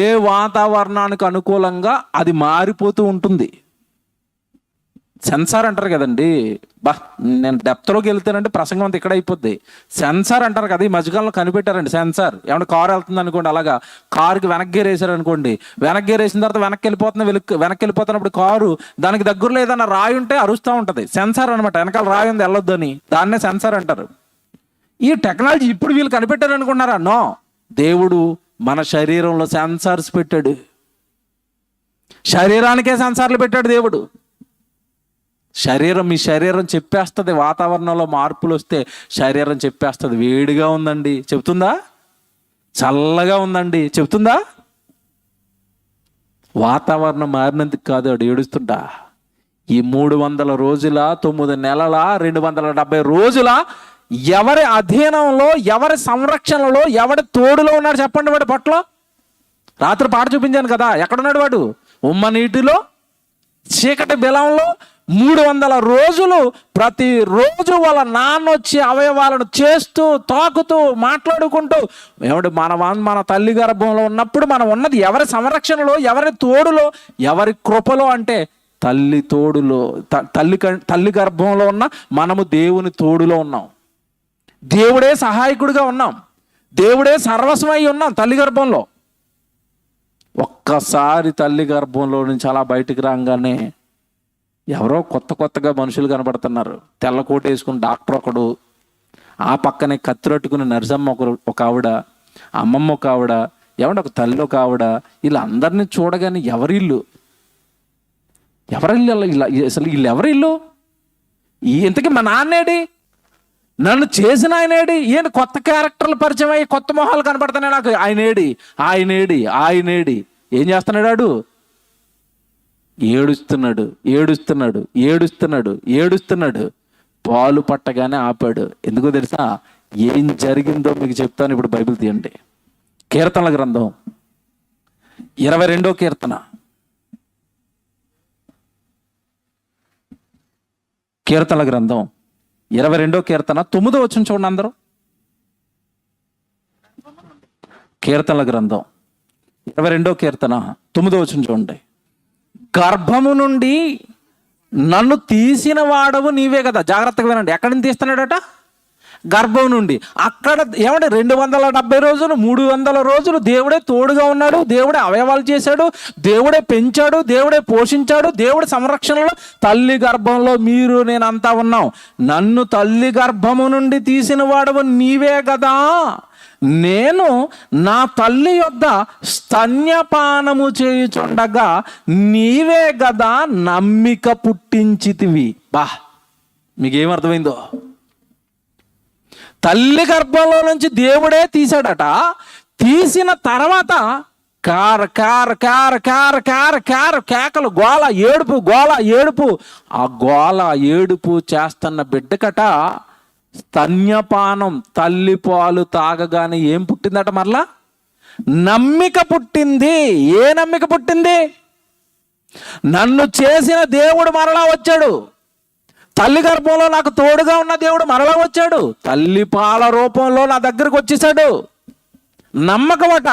ఏ వాతావరణానికి అనుకూలంగా అది మారిపోతూ ఉంటుంది. సెన్సార్ అంటారు కదండి. నేను డెప్త్లోకి వెళ్తానంటే ప్రసంగం అంతా ఇక్కడ అయిపోద్ది. సెన్సార్ అంటారు కదా, ఈ మధ్యకాలంలో కనిపెట్టారండి సెన్సార్. ఏమంటే కారు వెళ్తుంది అనుకోండి, అలాగా కారుకి వెనక్కి గేర్ వేసారు అనుకోండి, వెనక్కి గేర్ వేసిన తర్వాత వెనక్కి వెళ్ళిపోతున్నప్పుడు కారు దానికి దగ్గరలో ఏదైనా రాయి ఉంటే అరుస్తూ ఉంటుంది. సెన్సార్ అనమాట, వెనకాల రాయి ఉంది వెళ్ళొద్దు అని, దాన్నే సెన్సార్ అంటారు. ఈ టెక్నాలజీ ఇప్పుడు వీళ్ళు కనిపెట్టారు అనుకున్నారా? నో, దేవుడు మన శరీరంలో సెన్సార్స్ పెట్టాడు. శరీరానికే సెన్సార్లు పెట్టాడు దేవుడు. మీ శరీరం చెప్పేస్తుంది, వాతావరణంలో మార్పులు వస్తే శరీరం చెప్పేస్తుంది, వేడిగా ఉందండి చెప్తుందా, చల్లగా ఉందండి చెప్తుందా? వాతావరణం మారినందుకు కాదు వాడు ఏడుస్తుంటా. ఈ 300 రోజుల 9 నెలల 270 రోజుల ఎవరి అధీనంలో, ఎవరి సంరక్షణలో, ఎవరి తోడులో ఉన్నాడు చెప్పండి వాడు పట్ల. రాత్రి పాట చూపించాను కదా, ఎక్కడున్నాడు వాడు? ఉమ్మ నీటిలో, చీకటి బిలంలో 300 రోజులు ప్రతిరోజు వాళ్ళ నాన్న వచ్చి అవయవాలను చేస్తూ, తాకుతూ, మాట్లాడుకుంటూ. ఏమంటే మన తల్లి గర్భంలో ఉన్నప్పుడు మనం ఉన్నది ఎవరి సంరక్షణలో, ఎవరి తోడులో, ఎవరి కృపలో అంటే తల్లి తోడులో. తల్లి గర్భంలో ఉన్న మనము దేవుని తోడులో ఉన్నాం. దేవుడే సహాయకుడిగా ఉన్నాం, దేవుడే సర్వస్వమై ఉన్నాం తల్లి గర్భంలో. ఒక్కసారి తల్లి గర్భంలో నుంచి అలా బయటికి రాగానే ఎవరో కొత్తగా మనుషులు కనబడుతున్నారు. తెల్ల కోట వేసుకుని డాక్టర్ ఒకడు, ఆ పక్కనే కత్తిరట్టుకుని నర్సమ్మ ఒక ఆవిడ, అమ్మమ్మ ఒక ఆవిడ, ఏమంటే ఒక తల్లి ఒక ఆవిడ. వీళ్ళందరినీ చూడగానే ఎవరిల్లు అసలు వీళ్ళు ఎవరిల్లు? ఇంతకీ మా నాన్నేడి, నన్ను చేసిన ఆయనేడి? ఈయన కొత్త క్యారెక్టర్లు పరిచయం అయ్యి కొత్త మొహాలు కనపడుతున్నాయి నాకు. ఆయనేడి ఏం చేస్తున్నాడు? ఏడుస్తున్నాడు. పాలు పట్టగానే ఆపాడు. ఎందుకో తెలుసా? ఏం జరిగిందో మీకు చెప్తాను. ఇప్పుడు బైబిల్ తీయండి, కీర్తనల గ్రంథం 22వ కీర్తన. కీర్తనల గ్రంథం 22వ కీర్తన 9వ వచనం చూడండి అందరూ. కీర్తనల గ్రంథం 22వ కీర్తన 9వ వచనం చూడండి. గర్భము నుండి నన్ను తీసిన వాడవు నీవే కదా. జాగ్రత్తగా వినండి, ఎక్కడి నుంచి తీస్తున్నాడట? గర్భం నుండి. అక్కడ ఏమంటే 270 రోజులు 300 రోజులు దేవుడే తోడుగా ఉన్నాడు, దేవుడే అవయవాలు చేశాడు, దేవుడే పెంచాడు, దేవుడే పోషించాడు, దేవుడి సంరక్షణలో తల్లి గర్భంలో మీరు నేనంతా ఉన్నాం. నన్ను తల్లి గర్భము నుండి తీసిన వాడవు నీవే కదా. నేను నా తల్లి యొద్ద స్తన్యపానము చేయుచుండగా నీవే కదా నమ్మిక పుట్టించితివి. బా, మీకేమర్థమైందో? తల్లి గర్భంలో నుంచి దేవుడే తీశాడట. తీసిన తర్వాత కార కార కార కార కార కార కేకలు, గోల, ఏడుపు, గోల, ఏడుపు. ఆ గోల ఏడుపు చేస్తున్న బిడ్డకట స్తన్యపానం, తల్లి పాలు తాగగానే ఏం పుట్టిందట? మరలా నమ్మిక పుట్టింది. ఏ నమ్మిక పుట్టింది? నన్ను చేసిన దేవుడు మరలా వచ్చాడు. తల్లి గర్భంలో నాకు తోడుగా ఉన్న దేవుడు మరలా వచ్చాడు. తల్లి పాల రూపంలో నా దగ్గరకు వచ్చేసాడు. నమ్మకం అట.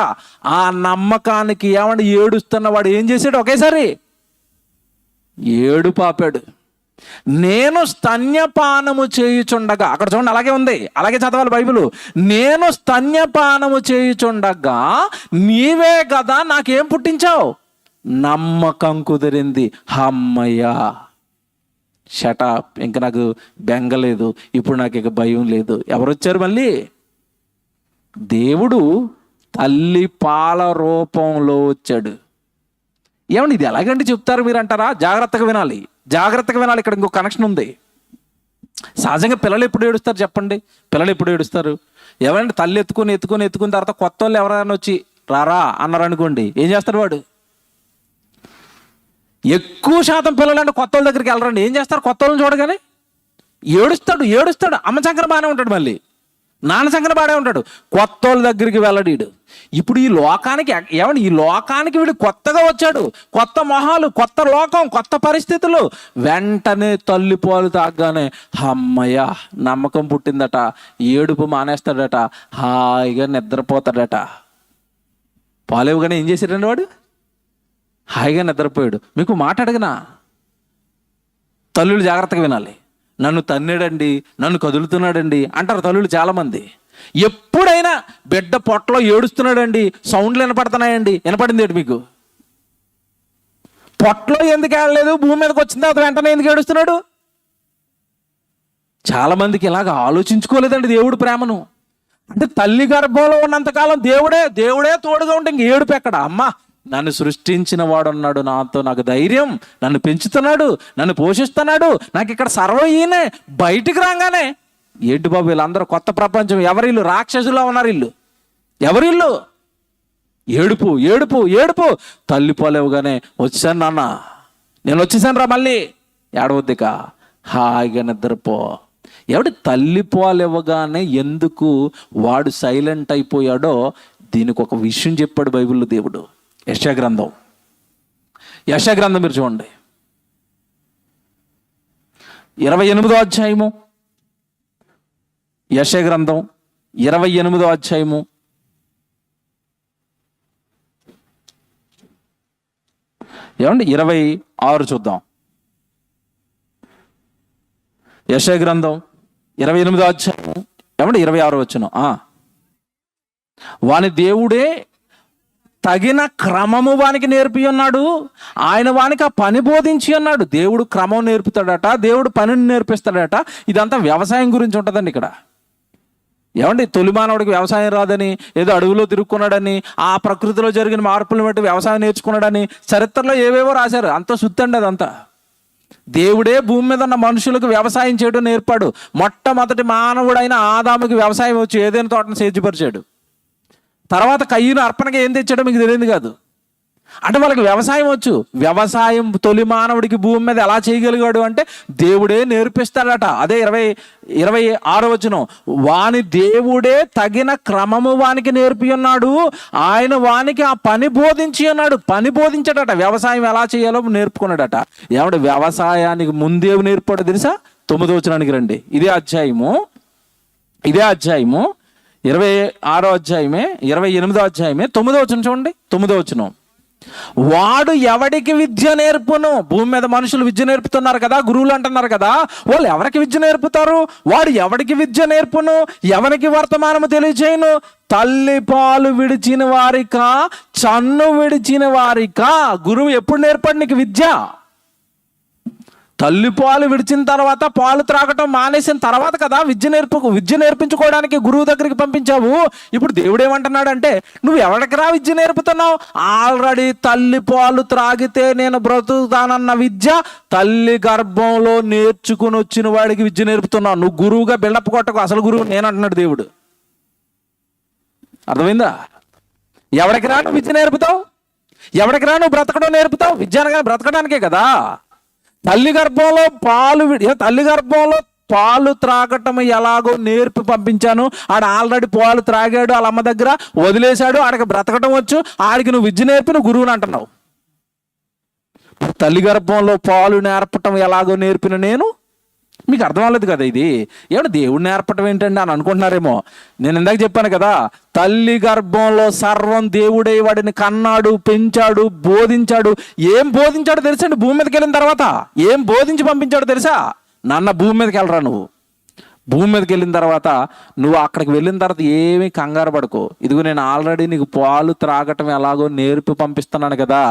ఆ నమ్మకానికి ఏమంటే ఏడుస్తున్న వాడు ఏం చేశాడు? ఒకేసారి ఏడు పాపాడు. నేను స్తన్యపానము చేయుచుండగా, అక్కడ చూడండి అలాగే ఉంది, అలాగే చదవాలి బైబిల్. నేను స్తన్యపానము చేయుచుండగా నీవే కదా నాకేం పుట్టించావు? నమ్మకం కుదిరింది. అమ్మయ్యా, షటప్, ఇంక నాకు బెంగలేదు, ఇప్పుడు నాకు ఇక భయం లేదు. ఎవరు వచ్చారు మళ్ళీ? దేవుడు తల్లి పాల రూపంలో వచ్చాడు. ఏమండి ఇది ఎలాగంటే చెప్తారు మీరు అంటారా? జాగ్రత్తగా వినాలి, జాగ్రత్తగా వినాలి. ఇక్కడ ఇంకో కనెక్షన్ ఉంది. సహజంగా పిల్లలు ఎప్పుడు ఏడుస్తారు చెప్పండి? పిల్లలు ఎప్పుడు ఏడుస్తారు? ఎవరంటే తల్లి ఎత్తుకున్న తర్వాత కొత్త వాళ్ళు ఎవరైనా వచ్చి రారా అన్నారు అనుకోండి, ఏం చేస్తాడు వాడు? ఎక్కువ శాతం పిల్లలు అంటే కొత్త వాళ్ళ దగ్గరికి వెళ్ళరండి. ఏం చేస్తారు? కొత్త వాళ్ళని చూడగానే ఏడుస్తాడు. అమ్మ సంకర బాగానే ఉంటాడు, మళ్ళీ నాన్న సంకర బాగానే ఉంటాడు. కొత్త వాళ్ళ దగ్గరికి వెళ్ళడీడు. ఇప్పుడు ఈ లోకానికి ఏమండి, ఈ లోకానికి వీడు కొత్తగా వచ్చాడు. కొత్త మొహాలు, కొత్త లోకం, కొత్త పరిస్థితులు. వెంటనే తల్లి పాలు తాగగానే అమ్మయ్య నమ్మకం పుట్టిందట. ఏడుపు మానేస్తాడట, హాయిగా నిద్రపోతాడట. పాలేవుగానే ఏం చేశాడండి వాడు? హాయిగా నిద్రపోయాడు. మీకు మాట అడిగినా తల్లులు జాగ్రత్తగా వినాలి. నన్ను తన్నాడండి, నన్ను కదులుతున్నాడండి అంటారు తల్లులు చాలామంది. ఎప్పుడైనా బిడ్డ పొట్టలో ఏడుస్తున్నాడండి, సౌండ్లు వినపడుతున్నాయండి, వినపడింది ఏంటి మీకు? పొట్టలో ఎందుకు ఏడలేదు, భూమి మీదకి వచ్చిన తర్వాత వెంటనే ఎందుకు ఏడుస్తున్నాడు? చాలామందికి ఇలాగ ఆలోచించుకోలేదండి దేవుడు ప్రేమను. అంటే తల్లి గర్భంలో ఉన్నంతకాలం దేవుడే తోడుగా ఉంటే ఇంక ఏడుపు ఎక్కడ? అమ్మా, నన్ను సృష్టించిన వాడు ఉన్నాడు నాతో, నాకు ధైర్యం, నన్ను పెంచుతున్నాడు, నన్ను పోషిస్తున్నాడు, నాకు ఇక్కడ సర్వం ఈయనే. బయటికి రాగానే ఏంటి బాబు వీళ్ళందరూ కొత్త ప్రపంచం, ఎవరిల్లు? రాక్షసులా ఉన్నారు ఇల్లు. ఎవరిల్లు? ఏడుపు ఏడుపు ఏడుపు. తల్లి పోలేవుగానే వచ్చాను నాన్న, నేను వచ్చేసాను రా, మళ్ళీ ఏడవద్దిక, హాయిగా నిద్రపో. ఎవడి తల్లి పోలేవగానే ఎందుకు వాడు సైలెంట్ అయిపోయాడో దీనికి ఒక విషయం చెప్పాడు బైబిల్లో దేవుడు. యెషయా గ్రంథం మీరు చూడండి, 28వ అధ్యాయము. యెషయా గ్రంథం 28వ అధ్యాయము. ఏమండి 26 చూద్దాం. యెషయా గ్రంథం 28వ అధ్యాయము ఏమండి 26 వచనం. వాని దేవుడే తగిన క్రమము వానికి నేర్పి ఉన్నాడు, ఆయన వానికి ఆ పని బోధించి ఉన్నాడు. దేవుడు క్రమం నేర్పుతాడట, దేవుడు పనిని నేర్పిస్తాడట. ఇదంతా వ్యవసాయం గురించి ఉంటుందండి ఇక్కడ. ఏమండి తొలి మానవుడికి వ్యవసాయం రాదని, ఏదో అడవిలో తిరుక్కున్నాడని, ఆ ప్రకృతిలో జరిగిన మార్పులను బట్టి వ్యవసాయం నేర్చుకున్నాడని చరిత్రలో ఏవేవో రాశారు. అంత సుత్తండి అదంతా. దేవుడే భూమి మీద ఉన్న మనుషులకు వ్యవసాయం చేయడం నేర్పాడు. మొట్టమొదటి మానవుడైన ఆదాముకి వ్యవసాయం వచ్చి ఏదైనా తోటను సేద్యపరిచాడు. తర్వాత కయ్యూను అర్పణగా ఏం తెచ్చాడో మీకు తెలియదు కాదు. అంటే వాళ్ళకి వ్యవసాయం వచ్చు. వ్యవసాయం తొలి మానవుడికి భూమి మీద ఎలా చేయగలిగాడు అంటే దేవుడే నేర్పిస్తాడట. అదే 26వ వచనం. వాని దేవుడే తగిన క్రమము వానికి నేర్పి ఉన్నాడు, ఆయన వానికి ఆ పని బోధించి ఉన్నాడు. పని బోధించాడట, వ్యవసాయం ఎలా చేయాలో నేర్పుకున్నాడట. ఏమంటే వ్యవసాయానికి ముందేవి నేర్పాడో తెలుసా? 9వ వచనానికి రండి. ఇదే అధ్యాయము 26వ అధ్యాయమే 28వ అధ్యాయమే 9వ వచనం చూడండి. 9వ వచనం. వాడు ఎవడికి విద్య నేర్పును. భూమి మీద మనుషులు విద్య నేర్పుతున్నారు కదా, గురువులు అంటున్నారు కదా, వాళ్ళు ఎవరికి విద్య నేర్పుతారు? వాడు ఎవడికి విద్య నేర్పును, ఎవరికి వర్తమానము తెలియచేయును? తల్లి పాలు విడిచిన వారికా, చన్ను విడిచిన వారికా? గురువు ఎప్పుడు నేర్పడు నీకు విద్య? తల్లి పాలు విడిచిన తర్వాత, పాలు త్రాగటం మానేసిన తర్వాత కదా విద్య నేర్పించుకోవడానికి గురువు దగ్గరికి పంపించావు. ఇప్పుడు దేవుడు ఏమంటున్నాడంటే, నువ్వు ఎవరికి విద్య నేర్పుతున్నావు? ఆల్రెడీ తల్లి పాలు త్రాగితే నేను బ్రతుకుతానన్న విద్య తల్లి గర్భంలో నేర్చుకుని వచ్చిన వాడికి విద్య నేర్పుతున్నావు. నువ్వు గురువుగా బిల్డప్ కొట్టకు, అసలు గురువు నేను అంటున్నాడు దేవుడు. అర్థమైందా? ఎవరికి నువ్వు విద్య నేర్పుతావు? ఎవరికి నువ్వు బ్రతకడం నేర్పుతావు? విద్య అనగా బ్రతకడానికే కదా. తల్లి గర్భంలో పాలు త్రాగటం ఎలాగో నేర్పి పంపించాను. ఆడ ఆల్రెడీ పాలు త్రాగాడు, వాళ్ళ అమ్మ దగ్గర వదిలేశాడు, ఆడికి బ్రతకటం వచ్చు, ఆడికి నువ్వు విద్య నేర్పి నువ్వు గురువుని అంటున్నావు. తల్లి గర్భంలో పాలు నేర్పటం ఎలాగో నేర్పిన నేను. మీకు అర్థం అవ్వలేదు కదా ఇది. ఏమన్నా దేవుడు నేర్పటం ఏంటండి అని అనుకుంటున్నారేమో. నేను ఇందాక చెప్పాను కదా, తల్లి గర్భంలో సర్వం దేవుడే వాడిని కన్నాడు, పెంచాడు, బోధించాడు. ఏం బోధించాడో తెలుసండి? భూమి మీదకి వెళ్ళిన తర్వాత ఏం బోధించి పంపించాడో తెలుసా? నాన్న భూమి మీదకి వెళ్ళరా, నువ్వు భూమి మీదకి వెళ్ళిన తర్వాత నువ్వు అక్కడికి వెళ్ళిన తర్వాత ఏమీ కంగారు పడుకో. ఇదిగో నేను ఆల్రెడీ నీకు పాలు త్రాగటం ఎలాగో నేర్పి పంపిస్తున్నాను కదా,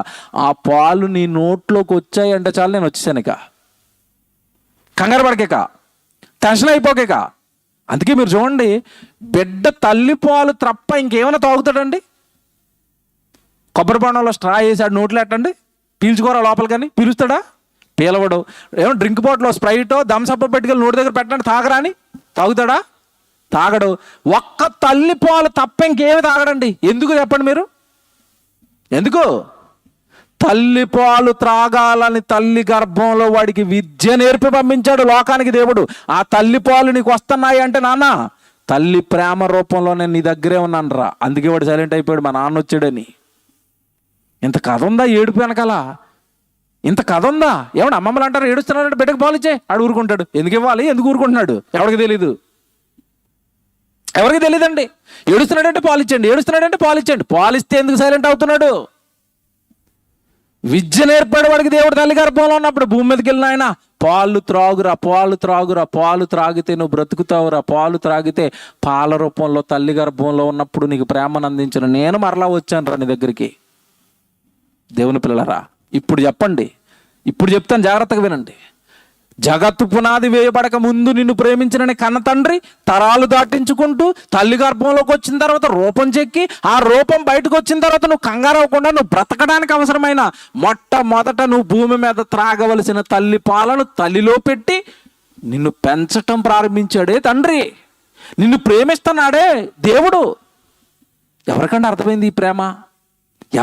ఆ పాలు నీ నోట్లోకి వచ్చాయంటే చాలు నేను వచ్చేసాను. ఇక కంగారు పడకేక, టెన్షన్ అయిపోకేక. అందుకే మీరు చూడండి, బిడ్డ తల్లి పాలు తప్ప ఇంకేమైనా తాగుతాడండి? కొబ్బరి బొండంలో స్ట్రా వేసాడు నోట్లో ఎట్టండి, పీల్చుకోరా లోపల, కానీ పీలుస్తాడా? పీలవడు. ఏమో డ్రింక్ బాటిల్లో స్ప్రైటో థమ్సప్ పెట్టుకెళ్ళి నోటి దగ్గర పెట్టండి, తాగరా అని తాగుతాడా? తాగడు. ఒక్క తల్లి పాలు తప్ప ఇంకేమి తాగడండి. ఎందుకు చెప్పండి మీరు? ఎందుకు? తల్లి పాలు త్రాగాలని తల్లి గర్భంలో వాడికి విద్య నేర్పి పంపించాడు లోకానికి దేవుడు. ఆ తల్లి పాలు నీకు వస్తున్నాయి అంటే, నాన్న తల్లి ప్రేమ రూపంలో నేను నీ దగ్గరే ఉన్నాను రా, అందుకే వాడు సైలెంట్ అయిపోయాడు, మా నాన్న వచ్చాడని. ఇంత కథ ఉందా ఏడుపు వెనకాల? ఇంత కథ ఉందా? ఏమన్నా అమ్మమ్మలు అంటారు, ఏడుస్తున్నాడంటే బిడ్డకు పాలు ఇచ్చే, ఆడు ఊరుకుంటాడు. ఎందుకు ఇవ్వాలి? ఎందుకు ఊరుకుంటున్నాడు? ఎవరికి తెలీదు, ఎవరికి తెలియదండి. ఏడుస్తున్నాడంటే పాలు ఇచ్చండి, ఏడుస్తున్నాడంటే పాలు ఇచ్చండి. పాలిస్తే ఎందుకు సైలెంట్ అవుతున్నాడు? విద్య నేర్పాడు వాడికి దేవుడు తల్లి గర్భంలో ఉన్నప్పుడు. భూమి మీదకి వెళ్ళిన ఆయన, పాలు త్రాగురా, పాలు త్రాగురా, పాలు త్రాగితే నువ్వు బ్రతుకుతావురా, పాలు త్రాగితే పాల రూపంలో తల్లి గర్భంలో ఉన్నప్పుడు నీకు ప్రేమను అందించిన నేను మరలా వచ్చాను రా నీ దగ్గరికి. దేవుని పిల్లలరా, ఇప్పుడు చెప్పండి, ఇప్పుడు చెప్తాను, జాగ్రత్తగా వినండి. జగత్తు పునాది వేయబడక ముందు నిన్ను ప్రేమించిన కన్న తండ్రి తరాలు దాటించుకుంటూ తల్లి గర్భంలోకి వచ్చిన తర్వాత రూపం చెక్కి, ఆ రూపం బయటకు వచ్చిన తర్వాత నువ్వు కంగారు అవ్వకుండా నువ్వు బ్రతకడానికి అవసరమైన మొట్టమొదట నువ్వు భూమి మీద త్రాగవలసిన తల్లి పాలను తల్లిలో పెట్టి నిన్ను పెంచటం ప్రారంభించాడే తండ్రి. నిన్ను ప్రేమిస్తున్నాడే దేవుడు. ఎవరికండి అర్థమైంది ఈ ప్రేమ?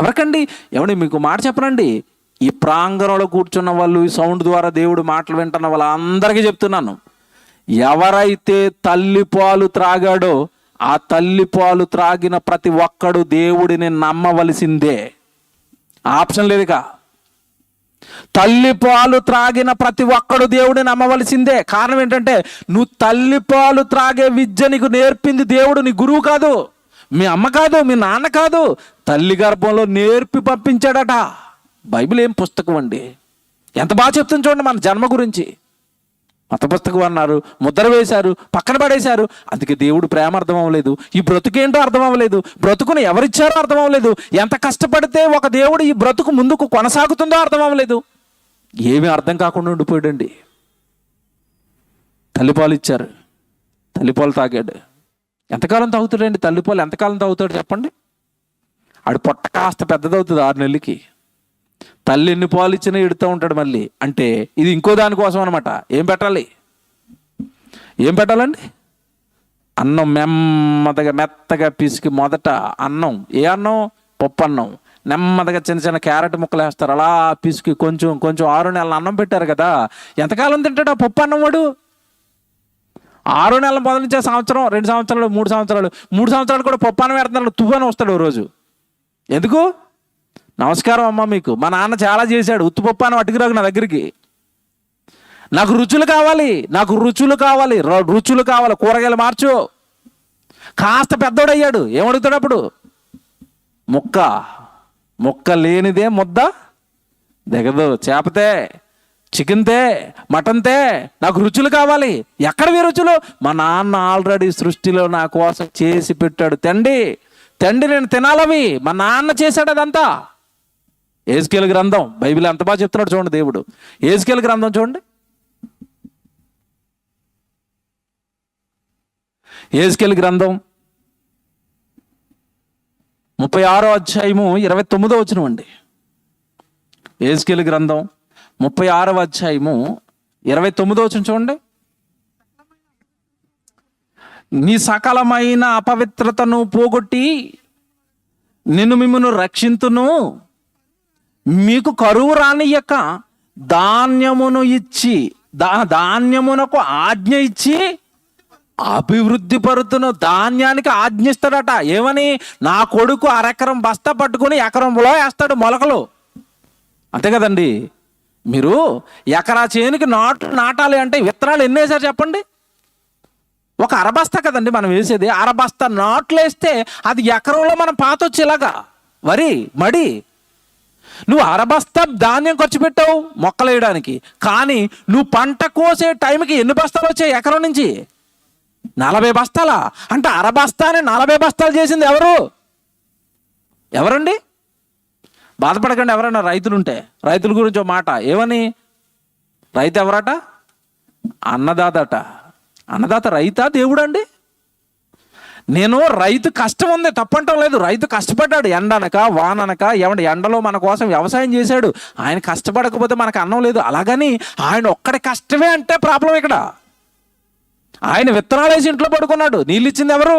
ఎవరికండి? ఏమండి మీకు మాట చెప్పనండి, ఈ ప్రాంగణంలో కూర్చున్న వాళ్ళు, ఈ సౌండ్ ద్వారా దేవుడు మాటలు వింటున్న వాళ్ళందరికీ చెప్తున్నాను, ఎవరైతే తల్లి పాలు త్రాగాడో ఆ తల్లి పాలు త్రాగిన ప్రతి ఒక్కడు దేవుడిని నమ్మవలసిందే. ఆప్షన్ లేదుగా. తల్లి పాలు త్రాగిన ప్రతి ఒక్కడు దేవుడిని నమ్మవలసిందే. కారణం ఏంటంటే, నువ్వు తల్లి పాలు త్రాగే విద్య నీకు నేర్పింది దేవుడు, నీ గురువు కాదు, మీ అమ్మ కాదు, మీ నాన్న కాదు, తల్లి గర్భంలో నేర్పి పంపించాడట. బైబిల్ ఏం పుస్తకం అండి, ఎంత బాగా చెప్తుంది చూడండి మన జన్మ గురించి. మత పుస్తకం అన్నారు, ముద్ర వేశారు, పక్కన పడేశారు. అందుకే దేవుడు ప్రేమ అర్థం అవ్వలేదు, ఈ బ్రతుకేంటో అర్థం అవ్వలేదు, బ్రతుకుని ఎవరిచ్చారో అర్థం అవ్వలేదు, ఎంత కష్టపడితే ఒక దేవుడు ఈ బ్రతుకు ముందుకు కొనసాగుతుందో అర్థం అవ్వలేదు. ఏమీ అర్థం కాకుండా ఉండిపోయాడండి. తల్లిపాలు ఇచ్చారు, తల్లిపాలు తాగాడు. ఎంతకాలం తాగుతాడండి తల్లిపాలు? ఎంతకాలం తాగుతాడు చెప్పండి? ఆడు పొట్ట కాస్త పెద్దదవుతుంది 6 నెలలకి. తల్లి ఎన్ని పాలు ఇచ్చినా ఎడుతూ ఉంటాడు మళ్ళీ. అంటే ఇది ఇంకో దానికోసం అనమాట. ఏం పెట్టాలి? ఏం పెట్టాలండి? అన్నం నెమ్మదిగా మెత్తగా పిసికి, మొదట అన్నం, ఏ అన్నం? పప్పు అన్నం. నెమ్మదిగా చిన్న చిన్న క్యారెట్ ముక్కలు వేస్తారు, అలా పిసికి కొంచెం కొంచెం 6 నెలల అన్నం పెట్టారు కదా. ఎంతకాలం తింటాడు ఆ పప్పు అన్నం వాడు? 6 నెలల మొదలు నుంచే సంవత్సరం, 2 సంవత్సరాలు, 3 సంవత్సరాలు కూడా పప్పు అన్నం పెడుతున్నాడు. తుఫాను వస్తాడు ఓ రోజు. ఎందుకు? నమస్కారం అమ్మ, మీకు మా నాన్న చాలా చేశాడు, ఉత్తుపప్పు అని పట్టుకురాకు నా దగ్గరికి. నాకు రుచులు కావాలి, నాకు రుచులు కావాలి, రుచులు కావాలి, కూరగాయలు మార్చు. కాస్త పెద్దోడయ్యాడు, ఏమడుగుతాడు అప్పుడు? ముక్క. ముక్క లేనిదే ముద్ద దిగదు. చేపతే, చికెన్తే, మటన్తే, నాకు రుచులు కావాలి. ఎక్కడవి రుచులు? మా నాన్న ఆల్రెడీ సృష్టిలో నా కోసం చేసి పెట్టాడు. తండ్రి నేను తినాలవి. మా నాన్న చేశాడు అదంతా. ఏజ్కేలు గ్రంథం, బైబిల్ ఎంత బాగా చెప్తున్నాడు చూడండి దేవుడు. ఏజ్కేలు గ్రంథం చూడండి. ఏజ్కేలు గ్రంథం 36వ అధ్యాయము 29వ వచనం అండి. ఏజ్కేలు గ్రంథం 36వ అధ్యాయము 29వ వచనం చూడండి. నీ సకలమైన అపవిత్రతను పోగొట్టి మిమ్మును రక్షింతును, మీకు కరువు రానియక ధాన్యమును ఇచ్చి ధాన్యమునకు ఆజ్ఞ ఇచ్చి అభివృద్ధి పరుతును. ధాన్యానికి ఆజ్ఞిస్తాడట. ఏమని? నా కొడుకు అరెకరం బస్తా పట్టుకుని ఎకరంలో వేస్తాడు మొలకలు. అంతే కదండి. మీరు ఎకరా చేనుకి నాటాలి అంటే విత్తనాలు ఎన్ని వేసారు చెప్పండి? ఒక అరబస్తా కదండి మనం వేసేది. అరబస్తా నాట్లు వేస్తే అది ఎకరంలో మనం పాతొచ్చేలాగా వరి మడి. నువ్వు అరబస్తా ధాన్యం ఖర్చు పెట్టావు మొక్కలు వేయడానికి, కానీ నువ్వు పంట కోసే టైంకి ఎన్ని బస్తాలు వచ్చాయి ఎకరం నుంచి? 40 బస్తాలా? అంటే అరబస్తాని 40 బస్తాలు చేసింది ఎవరండి? బాధపడకండి. ఎవరైనా రైతులుంటే రైతుల గురించి ఒక మాట. ఏమని? రైతు ఎవరట? అన్నదాత. అన్నదాత రైతా దేవుడండి? నేను రైతు కష్టం ఉంది తప్పంటం లేదు. రైతు కష్టపడ్డాడు, ఎండనక వాననక. ఎండలో మన కోసం వ్యవసాయం చేశాడు. ఆయన కష్టపడకపోతే మనకు అన్నం లేదు. అలాగని ఆయన ఒక్కడి కష్టమే అంటే ప్రాబ్లం ఇక్కడ. ఆయన విత్తనాలు వేసి ఇంట్లో పడుకున్నాడు. నీళ్ళు ఇచ్చింది ఎవరు?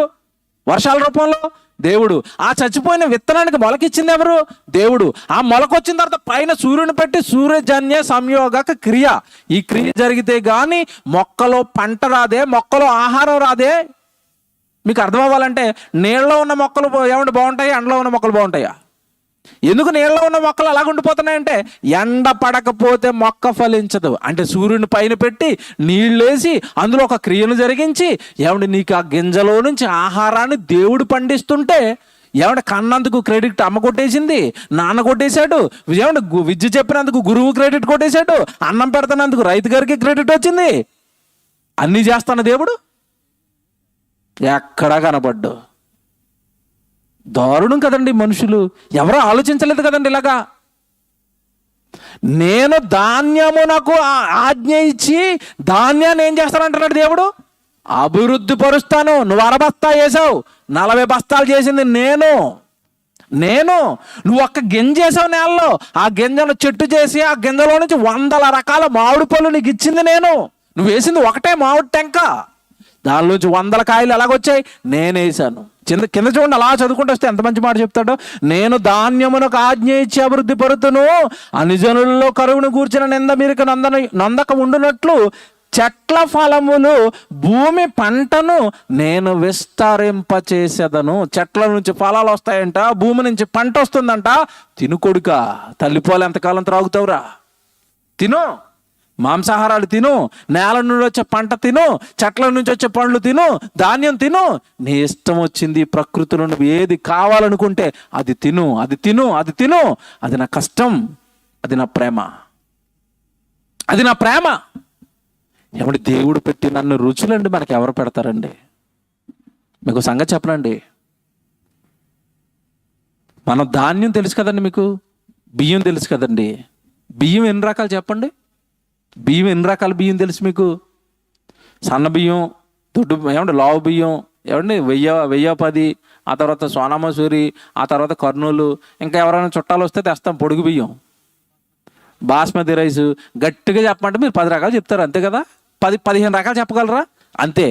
వర్షాల రూపంలో దేవుడు. ఆ చచ్చిపోయిన విత్తనానికి మొలకిచ్చింది ఎవరు? దేవుడు. ఆ మొలకొచ్చిన తర్వాత పైన సూర్యుని పెట్టి సూర్యజన్య సంయోగక క్రియ. ఈ క్రియ జరిగితే కానీ మొక్కలో పంట రాదే, మొక్కలో ఆహారం రాదే. మీకు అర్థం అవ్వాలంటే నీళ్ళలో ఉన్న మొక్కలు బాగుంటాయి, ఎండలో ఉన్న మొక్కలు బాగుంటాయా? ఎందుకు నీళ్ళలో ఉన్న మొక్కలు అలాగ ఉండిపోతున్నాయంటే ఎండ పడకపోతే మొక్క ఫలించదు. అంటే సూర్యుని పైన పెట్టి నీళ్ళేసి అందులో ఒక క్రియను జరిగించి నీకు ఆ గింజలో నుంచి ఆహారాన్ని దేవుడు పండిస్తుంటే కన్నందుకు క్రెడిట్ అమ్మ కొట్టేసింది, నాన్న కొట్టేశాడు. విద్య చెప్పినందుకు గురువు క్రెడిట్ కొట్టేశాడు, అన్నం పెడుతున్నందుకు రైతు గారికి క్రెడిట్ వచ్చింది. అన్నీ చేస్తాను దేవుడు ఎక్కడా కనపడ్డు. దారుణం కదండి. మనుషులు ఎవరో ఆలోచించలేదు కదండి ఇలాగా. నేను ధాన్యమునకు ఆజ్ఞ ఇచ్చి ధాన్యాన్ని ఏం చేస్తానంటున్నాడు దేవుడు? అభివృద్ధి పరుస్తాను. నువ్వు అరబస్తా వేసావు, 40 బస్తాలు చేసింది నేను. నువ్వు ఒక్క గింజ వేసావు నేలలో, ఆ గింజను చెట్టు చేసి ఆ గింజలో నుంచి 100 రకాల మామిడి పళ్ళు నీకు ఇచ్చింది నేను. నువ్వు వేసింది ఒకటే మామిడి టెంక, దానిలోంచి 100 కాయలు ఎలాగొచ్చాయి? నేను వేసాను. కింద చూడండి, అలా చదువుకుంటూ వస్తే ఎంత మంచి మాట చెప్తాడో. నేను ధాన్యమునకు ఆజ్ఞ ఇచ్చి అభివృద్ధి పరుతును, అనిజనులలో కరువును కూర్చిన నింద మీరు నందక ఉండునట్లు చెట్ల ఫలములు భూమి పంటను నేను విస్తరింపచేసేదను. చెట్ల నుంచి ఫలాలు వస్తాయంట, భూమి నుంచి పంట వస్తుందంట. తిను కొడుక, తల్లిపోలు ఎంతకాలం త్రాగుతావురా? తిను, మాంసాహారాలు తిను, నేల నుండి వచ్చే పంట తిను, చెట్ల నుంచి వచ్చే పండ్లు తిను, ధాన్యం తిను. నీ ఇష్టం వచ్చింది ప్రకృతిలో నువ్వు ఏది కావాలనుకుంటే అది తిను. అది నా కష్టం, అది నా ప్రేమ. దేవుడు పెట్టి నన్ను రుచులండి మనకి ఎవరు పెడతారండి? మీకు సంగతి చెప్పనండి. మన ధాన్యం తెలుసు కదండి, మీకు బియ్యం తెలుసు కదండి. బియ్యం ఎన్ని రకాలు చెప్పండి? ఎన్ని రకాల బియ్యం తెలుసు మీకు? సన్న బియ్యం, దొడ్డు లావు బియ్యం, 1010, ఆ తర్వాత సోనామసూరి, ఆ తర్వాత కర్నూలు, ఇంకా ఎవరైనా చుట్టాలు వస్తే తెస్తాం పొడుగు బియ్యం, బాస్మతి రైస్. గట్టిగా చెప్పమంటే మీరు 10 రకాలు చెప్తారు అంతే కదా. 10-15 రకాలు చెప్పగలరా? అంతే.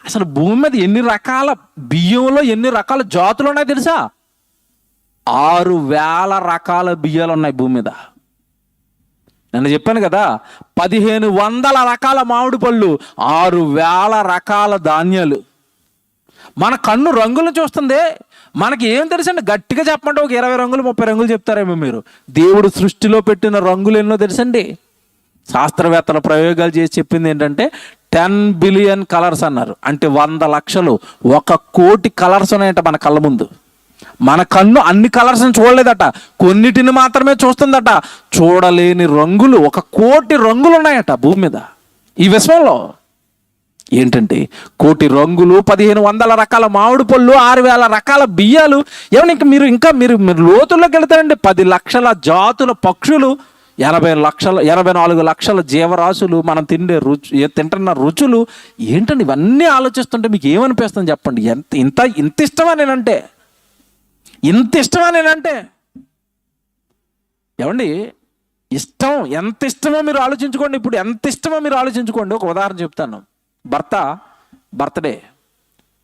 అసలు భూమి మీద ఎన్ని రకాల బియ్యంలో ఎన్ని రకాల జాతులు ఉన్నాయి తెలుసా? 6000 రకాల బియ్యాలు ఉన్నాయి భూమి మీద. నేను చెప్పాను కదా, 1500 రకాల మామిడి పళ్ళు, 6000 రకాల ధాన్యాలు. మన కన్ను రంగులను చూస్తుంది, మనకి ఏం తెలుసండి? గట్టిగా చెప్పమంటే ఒక 20 రంగులు 30 రంగులు చెప్తారేమో మీరు. దేవుడు సృష్టిలో పెట్టిన రంగులు ఎన్నో తెలుసండి. శాస్త్రవేత్తల ప్రయోగాలు చేసి చెప్పింది ఏంటంటే 10 బిలియన్ కలర్స్ అన్నారు. అంటే 100 లక్షలు, 1 కోటి కలర్స్ ఉన్నాయంట మన కళ్ళ ముందు. మన కన్ను అన్ని కలర్స్ని చూడలేదట, కొన్నిటిని మాత్రమే చూస్తుందట. చూడలేని రంగులు 1,000,000 రంగులు ఉన్నాయట భూమి మీద. ఈ విశ్వంలో ఏంటంటే 1,000,000 రంగులు, 1,500 రకాల మామిడి పళ్ళు, 6,000 రకాల బియ్యాలు. ఏమన్నా మీరు లోతుల్లోకి వెళ్తారండి. 10 లక్షల జాతుల పక్షులు, 84 లక్షల జీవరాశులు, మనం తింటున్న రుచులు. ఏంటండి ఇవన్నీ ఆలోచిస్తుంటే మీకు ఏమనిపిస్తుంది చెప్పండి? ఇంత ఇష్టమా నేనంటే? ఇంత ఇష్టమా నేనంటే? ఏమండి ఇష్టం ఎంత ఇష్టమో మీరు ఆలోచించుకోండి. ఇప్పుడు ఎంత ఇష్టమో మీరు ఆలోచించుకోండి. ఒక ఉదాహరణ చెప్తాను. బర్త్డే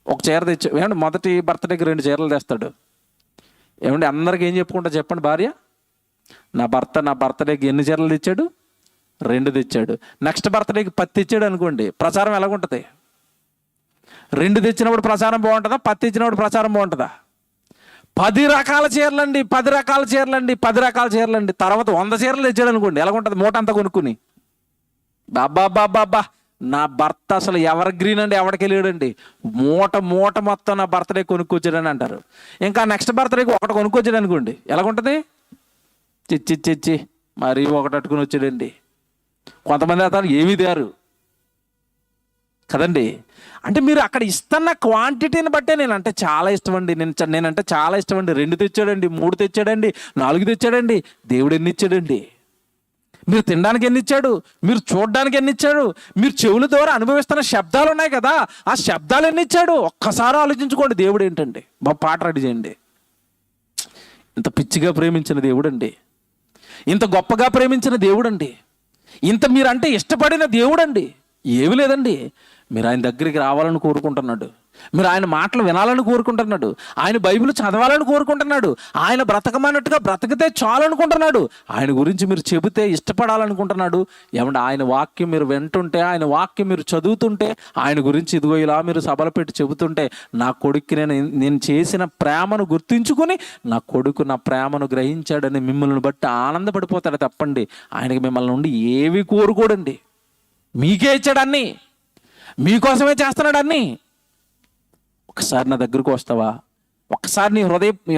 ఒక చీర తెచ్చు. ఏమంటే మొదటి బర్త్డేకి 2 చీరలు తెస్తాడు. ఏమంటే అందరికి ఏం చెప్పుకుంటా చెప్పండి? భార్య, నా బర్త్డేకి ఎన్ని చీరలు తెచ్చాడు? 2 తెచ్చాడు. నెక్స్ట్ బర్త్డేకి 10 తెచ్చాడు అనుకోండి, ప్రచారం ఎలాగుంటుంది? 2 తెచ్చినప్పుడు ప్రచారం బాగుంటుందా? 10 తెచ్చినప్పుడు ప్రచారం బాగుంటుందా? 10 రకాల చీరలండి, 10 రకాల చీరలండి, 10 రకాల చీరలండి. తర్వాత 100 చీరలు తెచ్చాడు అనుకోండి, ఎలాగుంటుంది? మూట అంతా కొనుక్కుని, బాబా నా భర్త అసలు ఎవర్ గ్రీన్ అండి, ఎవరికి వెళ్ళాడండి, మూట మొత్తం నా బర్త్డే కొనుక్కొచ్చాడని అంటారు. ఇంకా నెక్స్ట్ బర్త్డేకి 1 కొనుక్కొచ్చాడు అనుకోండి, ఎలాగుంటుంది? చిచ్చి మరీ 1 అట్టుకుని వచ్చాడండి. కొంతమంది అతను ఏమీ తేరు కదండి. అంటే మీరు అక్కడ ఇస్తున్న క్వాంటిటీని బట్టే నేనంటే చాలా ఇష్టం అండి, నేనంటే చాలా ఇష్టం అండి. 2 తెచ్చాడండి, 3 తెచ్చాడండి, 4 తెచ్చాడండి. దేవుడు ఎన్ని ఇచ్చాడండి? మీరు తినడానికి ఎన్ని ఇచ్చాడు? మీరు చూడడానికి ఎన్ని ఇచ్చాడు? మీరు చెవుల ద్వారా అనుభవిస్తున్న శబ్దాలు ఉన్నాయి కదా, ఆ శబ్దాలు ఎన్ని ఇచ్చాడు? ఒక్కసారి ఆలోచించుకోండి. దేవుడు ఏంటండి? పాట రెడీ చేయండి. ఇంత పిచ్చిగా ప్రేమించిన దేవుడు అండి, ఇంత గొప్పగా ప్రేమించిన దేవుడు అండి, ఇంత మీరంటే ఇష్టపడిన దేవుడు అండి. ఏమి లేదండి, మీరు ఆయన దగ్గరికి రావాలని కోరుకుంటున్నాడు, మీరు ఆయన మాటలు వినాలని కోరుకుంటున్నాడు, ఆయన బైబిల్ చదవాలని కోరుకుంటున్నాడు, ఆయన బ్రతకమన్నట్టుగా బ్రతికితే చాలు అనుకుంటున్నాడు, ఆయన గురించి మీరు చెబితే ఇష్టపడాలనుకుంటున్నాడు. ఏమంటే ఆయన వాక్యం మీరు వింటుంటే, ఆయన వాక్యం మీరు చదువుతుంటే, ఆయన గురించి ఇదిగో ఇలా మీరు సభలు పెట్టి చెబుతుంటే, నా కొడుక్కి నేను చేసిన ప్రేమను గుర్తించుకొని నా కొడుకు నా ప్రేమను గ్రహించాడని మిమ్మల్ని బట్టి ఆనందపడిపోతాడు తప్పండి ఆయనకి మిమ్మల్ని నుండి ఏవి కోరుకోడండి. మీకే ఇచ్చాడు అన్నీ, మీకోసమే చేస్తున్నాడు అన్నీ. ఒకసారి నా దగ్గరకు వస్తావా? ఒకసారి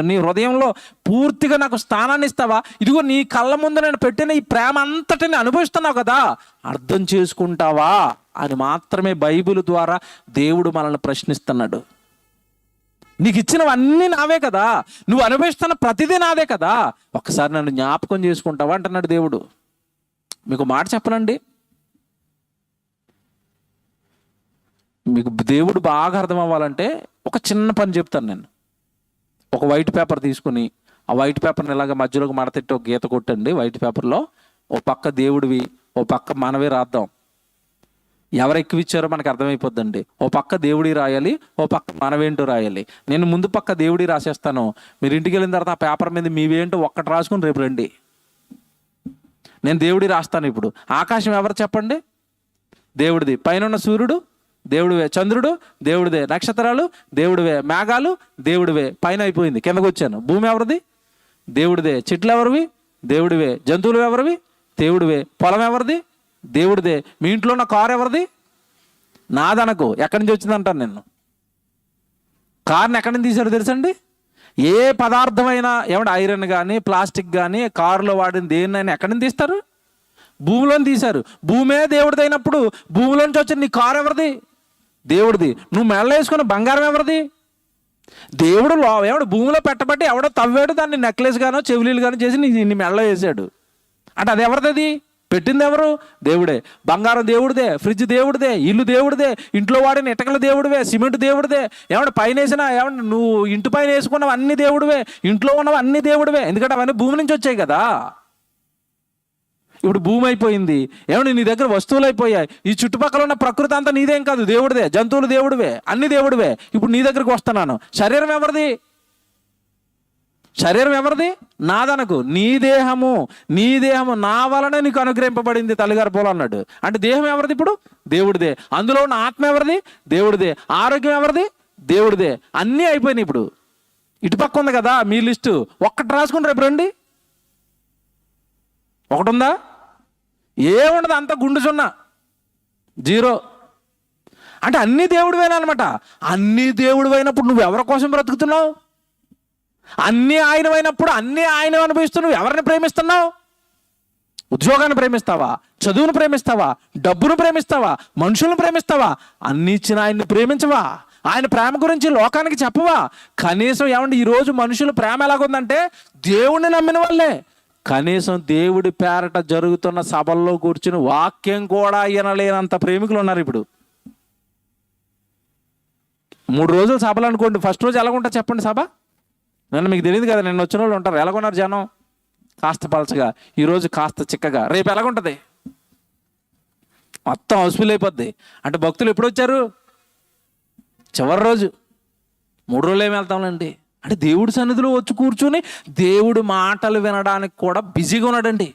నీ హృదయంలో పూర్తిగా నాకు స్థానాన్ని ఇస్తావా? ఇదిగో నీ కళ్ళ ముందు నేను పెట్టిన ఈ ప్రేమ అంతటిని అనుభవిస్తున్నావు కదా, అర్థం చేసుకుంటావా అని మాత్రమే బైబిల్ ద్వారా దేవుడు మనల్ని ప్రశ్నిస్తున్నాడు. నీకు ఇచ్చినవన్నీ నావే కదా, నువ్వు అనుభవిస్తున్న ప్రతిదీ నాదే కదా, ఒకసారి నన్ను జ్ఞాపకం చేసుకుంటావా అంటున్నాడు దేవుడు. మీకు మాట చెప్పనండి, మీకు దేవుడు బాగా అర్థం అవ్వాలంటే ఒక చిన్న పని చెప్తాను నేను. ఒక వైట్ పేపర్ తీసుకుని ఆ వైట్ పేపర్ని ఇలాగ మధ్యలోకి మడతెట్టి ఒక గీత కొట్టండి. వైట్ పేపర్లో ఓ పక్క దేవుడివి, ఓ పక్క మనవే రాద్దాం. ఎవరు ఎక్కువ ఇచ్చారో మనకు అర్థమైపోద్దండి. ఓ పక్క దేవుడి రాయాలి, ఓ పక్క మనవేంటో రాయాలి. నేను ముందు పక్క దేవుడి రాసేస్తాను, మీరు ఇంటికి వెళ్ళిన తర్వాత ఆ పేపర్ మీద మీవేంటో ఒక్కటి రాసుకుని రేపు రండి. నేను దేవుడి రాస్తాను. ఇప్పుడు ఆకాశం ఎవరు చెప్పండి? దేవుడిది. పైన ఉన్న సూర్యుడు దేవుడివే, చంద్రుడు దేవుడిదే, నక్షత్రాలు దేవుడివే, మేఘాలు దేవుడివే. పైన అయిపోయింది, కిందకు వచ్చాను. భూమి ఎవరిది? దేవుడిదే. చెట్లు ఎవరివి? దేవుడివే. జంతువులు ఎవరివి? దేవుడివే. పొలం ఎవరిది? దేవుడిదే. మీ ఇంట్లో ఉన్న కారు ఎవరిది? నాదనకు. ఎక్కడి నుంచి వచ్చిందంటాను నేను. కార్ని ఎక్కడి నుంచి తీశారో తెలుసండి? ఏ పదార్థమైనా, ఏమంటే ఐరన్ కానీ ప్లాస్టిక్ కానీ కారులో వాడిన దేన్నైనా ఎక్కడి నుంచి తీస్తారు? భూమిలోని తీశారు. భూమే దేవుడిది అయినప్పుడు భూమిలోంచి వచ్చిన నీ కారు ఎవరిది? దేవుడిది. నువ్వు మెడలో వేసుకున్న బంగారం ఎవరిది? దేవుడు ఎవడు భూమిలో పెట్టబట్టి ఎవడో తవ్వాడు, దాన్ని నెక్లెస్ గానో చెవులీలు గానో చేసి నీ మెడలో వేసాడు. అంటే అది ఎవరిది? పెట్టింది ఎవరు? దేవుడే. బంగారం దేవుడిదే, ఫ్రిడ్జ్ దేవుడిదే, ఇల్లు దేవుడిదే, ఇంట్లో వాడిన ఇటకలు దేవుడివే, సిమెంట్ దేవుడిదే. ఏమన్నా పైన వేసినా, ఏమన్నా నువ్వు ఇంటి పైన వేసుకున్నవి అన్ని దేవుడివే, ఇంట్లో ఉన్నవి అన్ని దేవుడివే. ఎందుకంటే అవన్నీ భూమి నుంచి వచ్చాయి కదా. ఇప్పుడు భూమి అయిపోయింది, ఏమన్నా నీ దగ్గర వస్తువులు అయిపోయాయి. ఈ చుట్టుపక్కల ఉన్న ప్రకృతి అంతా నీదేం కాదు, దేవుడిదే. జంతువులు దేవుడివే, అన్ని దేవుడివే. ఇప్పుడు నీ దగ్గరకు వస్తున్నాను. శరీరం ఎవరిది? శరీరం ఎవరిది? నాదనకు. నీ దేహము నా వలనే నీకు అనుగ్రహింపబడింది తల్లిగారు అన్నాడు. అంటే దేహం ఎవరిది? ఇప్పుడు దేవుడిదే. అందులో ఉన్న ఆత్మ ఎవరిది? దేవుడిదే. ఆరోగ్యం ఎవరిది? దేవుడిదే. అన్నీ అయిపోయినాయి. ఇప్పుడు ఇటుపక్క ఉంది కదా మీ లిస్టు, ఒక్కటి రాసుకుని రేపు రండి. ఒకటి ఉందా? ఏముండదు, అంత గుండు సున్నా, 0. అంటే అన్నీ దేవుడివేనా అనమాట. అన్నీ దేవుడివైనప్పుడు నువ్వు ఎవరి కోసం బ్రతుకుతున్నావు? అన్నీ ఆయనమైనప్పుడు అన్నీ ఆయన అనుభవిస్తూ నువ్వు ఎవరిని ప్రేమిస్తున్నావు? ఉద్యోగాన్ని ప్రేమిస్తావా? చదువును ప్రేమిస్తావా? డబ్బును ప్రేమిస్తావా? మనుషులను ప్రేమిస్తావా? అన్ని ఇచ్చిన ఆయన్ని ప్రేమించవా? ఆయన ప్రేమ గురించి లోకానికి చెప్పవా? కనీసం ఏమండి, ఈరోజు మనుషుల ప్రేమ ఎలాగుందంటే దేవుణ్ణి నమ్మిన వాళ్ళే కనీసం దేవుడి పేరట జరుగుతున్న సభల్లో కూర్చుని వాక్యం కూడా వినలేనంత ప్రేమికులు ఉన్నారు ఇప్పుడు. 3 రోజులు సభలు అనుకోండి, ఫస్ట్ రోజు ఎలాగుంటుంది చెప్పండి సభ? నన్ను మీకు తెలియదు కదా, నిన్న వచ్చిన వాళ్ళు ఉంటారు. ఎలాగున్నారు జనం? కాస్త పలచగా, ఈరోజు కాస్త చిక్కగా, రేపు ఎలాగుంటుంది? మొత్తం హౌస్ఫుల్ అయిపోద్ది. అంటే భక్తులు ఎప్పుడు వచ్చారు? చివరి రోజు. 3 రోజులు ఏమి వెళ్తాంలేండి. అంటే దేవుడి సన్నిధిలో వచ్చి కూర్చుని దేవుడి మాటలు వినడానికి కూడా బిజీగా ఉన్నాడండి.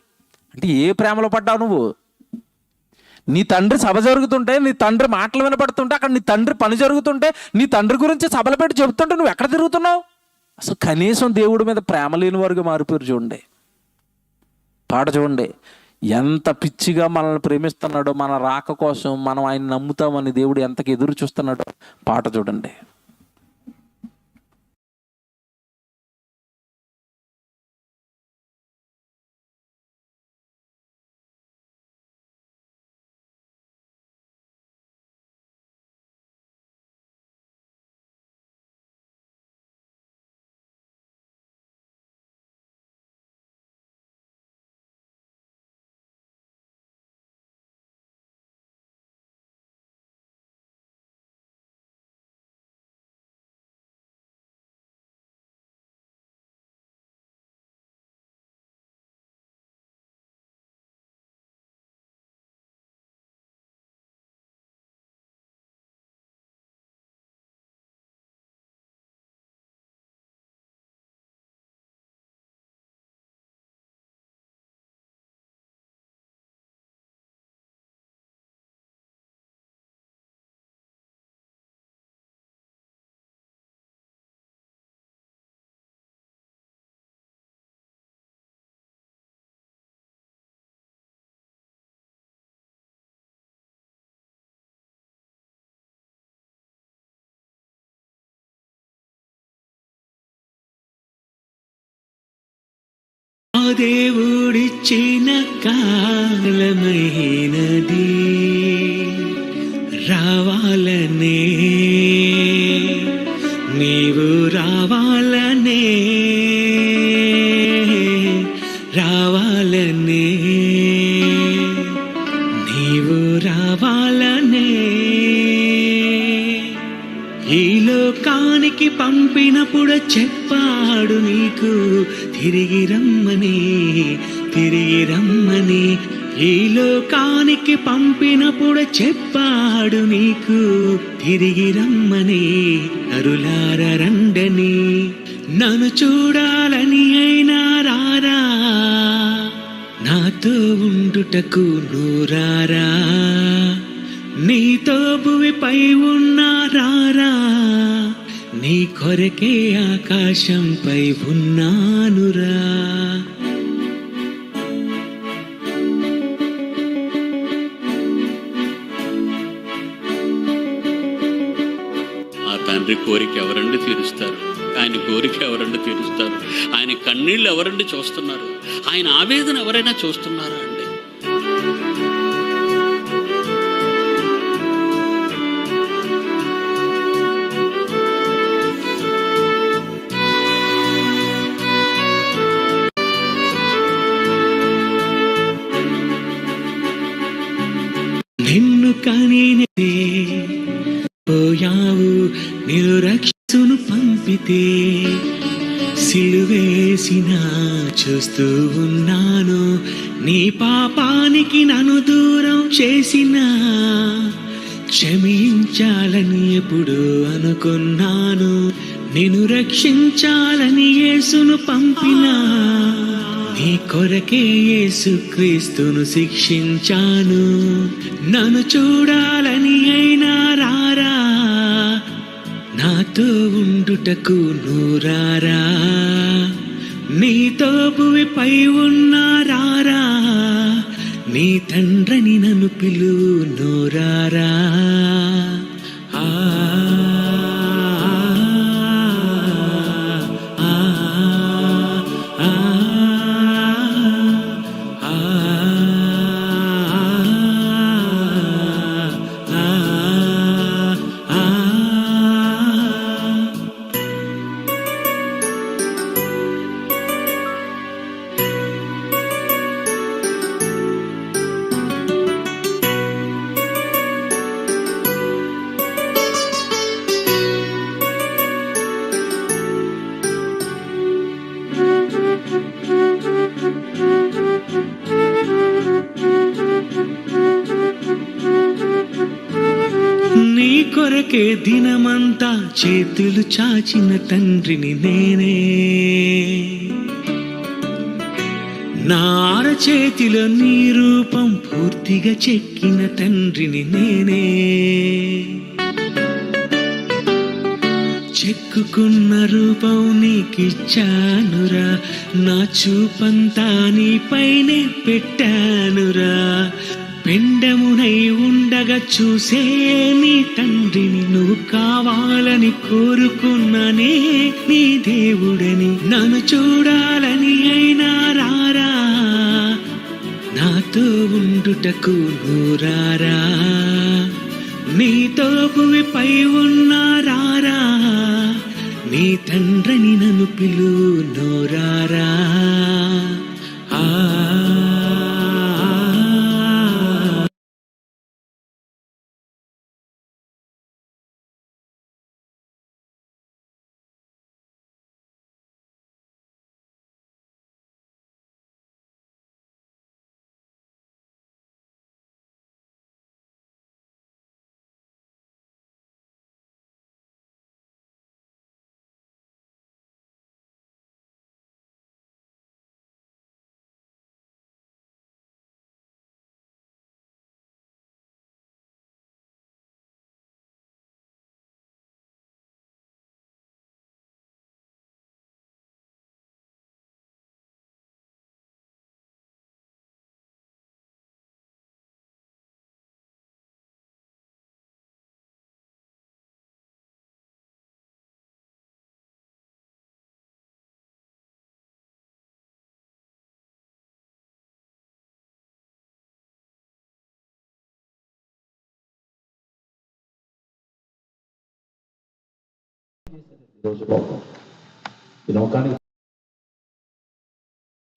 అంటే ఏ ప్రేమలో పడ్డావు నువ్వు? నీ తండ్రి సభ జరుగుతుంటే, నీ తండ్రి మాటలు వినపడుతుంటే, అక్కడ నీ తండ్రి పని జరుగుతుంటే, నీ తండ్రి గురించి సభలు పెట్టి చెబుతుంటే నువ్వు ఎక్కడ తిరుగుతున్నావు? అసలు కనీసం దేవుడి మీద ప్రేమ లేని వారికి మారిపోయారు. చూడండి పాట, చూడండి ఎంత పిచ్చిగా మనల్ని ప్రేమిస్తున్నాడో, మన రాక కోసం మనం ఆయన నమ్ముతామని దేవుడు ఎంతకి ఎదురు చూస్తున్నాడో పాట చూడండి. దేవుడిచ్చిన కాలమైనది రావాలనే, నీవు రావాలనే, రావాలనే, నీవు రావాలనే. ఈ లోకానికి పంపినప్పుడు చెప్పాడు నీకు తిరిగి రమ్మని, తిరిగి రమ్మని. ఈ లోకానికి పంపినప్పుడు చెప్పాడు నీకు తిరిగి రమ్మని. నరులార రండని, నన్ను చూడాలని అయినా రారా, నాతో ఉండుటకు నూరారా, నీతో భువిపై ఉన్నారా, నీ కొరకే ఆకాశంపై ఉన్నానురా. ఆ తండ్రి కోరిక ఎవరండి తీరుస్తారు? ఆయన కోరిక ఎవరండి తీరుస్తారు? ఆయన కన్నీళ్ళు ఎవరండి చూస్తున్నారు? ఆయన ఆవేదన ఎవరైనా చూస్తున్నారా అండి? నిన్ను కనినే పోయావు, నిన్ను రక్షను పంపితే సిలువేసిన చూస్తూ ఉన్నాను. నీ పాపానికి నన్ను దూరం చేసిన క్షమించాలని ఎప్పుడు అనుకున్నాను. నిన్ను రక్షించాలని యేసును పంపినా, నీ కొరకే యేసుక్రీస్తును శిక్షించాను. నన్ను చూడాలని అయినా రారా, నాతో ఉండుటకు నూరారా, నీతో భువిపై ఉన్నారా, నీ తండ్రిని నన్ను పిలువు నూరారా. ఆ కొరకే దినమంతా చేతులు చాచిన తండ్రిని నేనే, నా అరచేతిలో నీ రూపం పూర్తిగా చెక్కిన తండ్రిని నేనే, చెక్కుకున్న రూపం నీకిచ్చానురా, నా చూపంతా నీపైనే పెట్టానురా, పిండమునై ఉండగా చూసే నీ తండ్రిని నువ్వు కావాలని కోరుకున్నానే, నీ దేవుడని నన్ను చూడాలని అయినా రారా, నాతో ఉండుటకు నూరారా, నీతో భూమిపై ఉన్నారారా, నీ తండ్రిని నన్ను పిలువు నోరారా.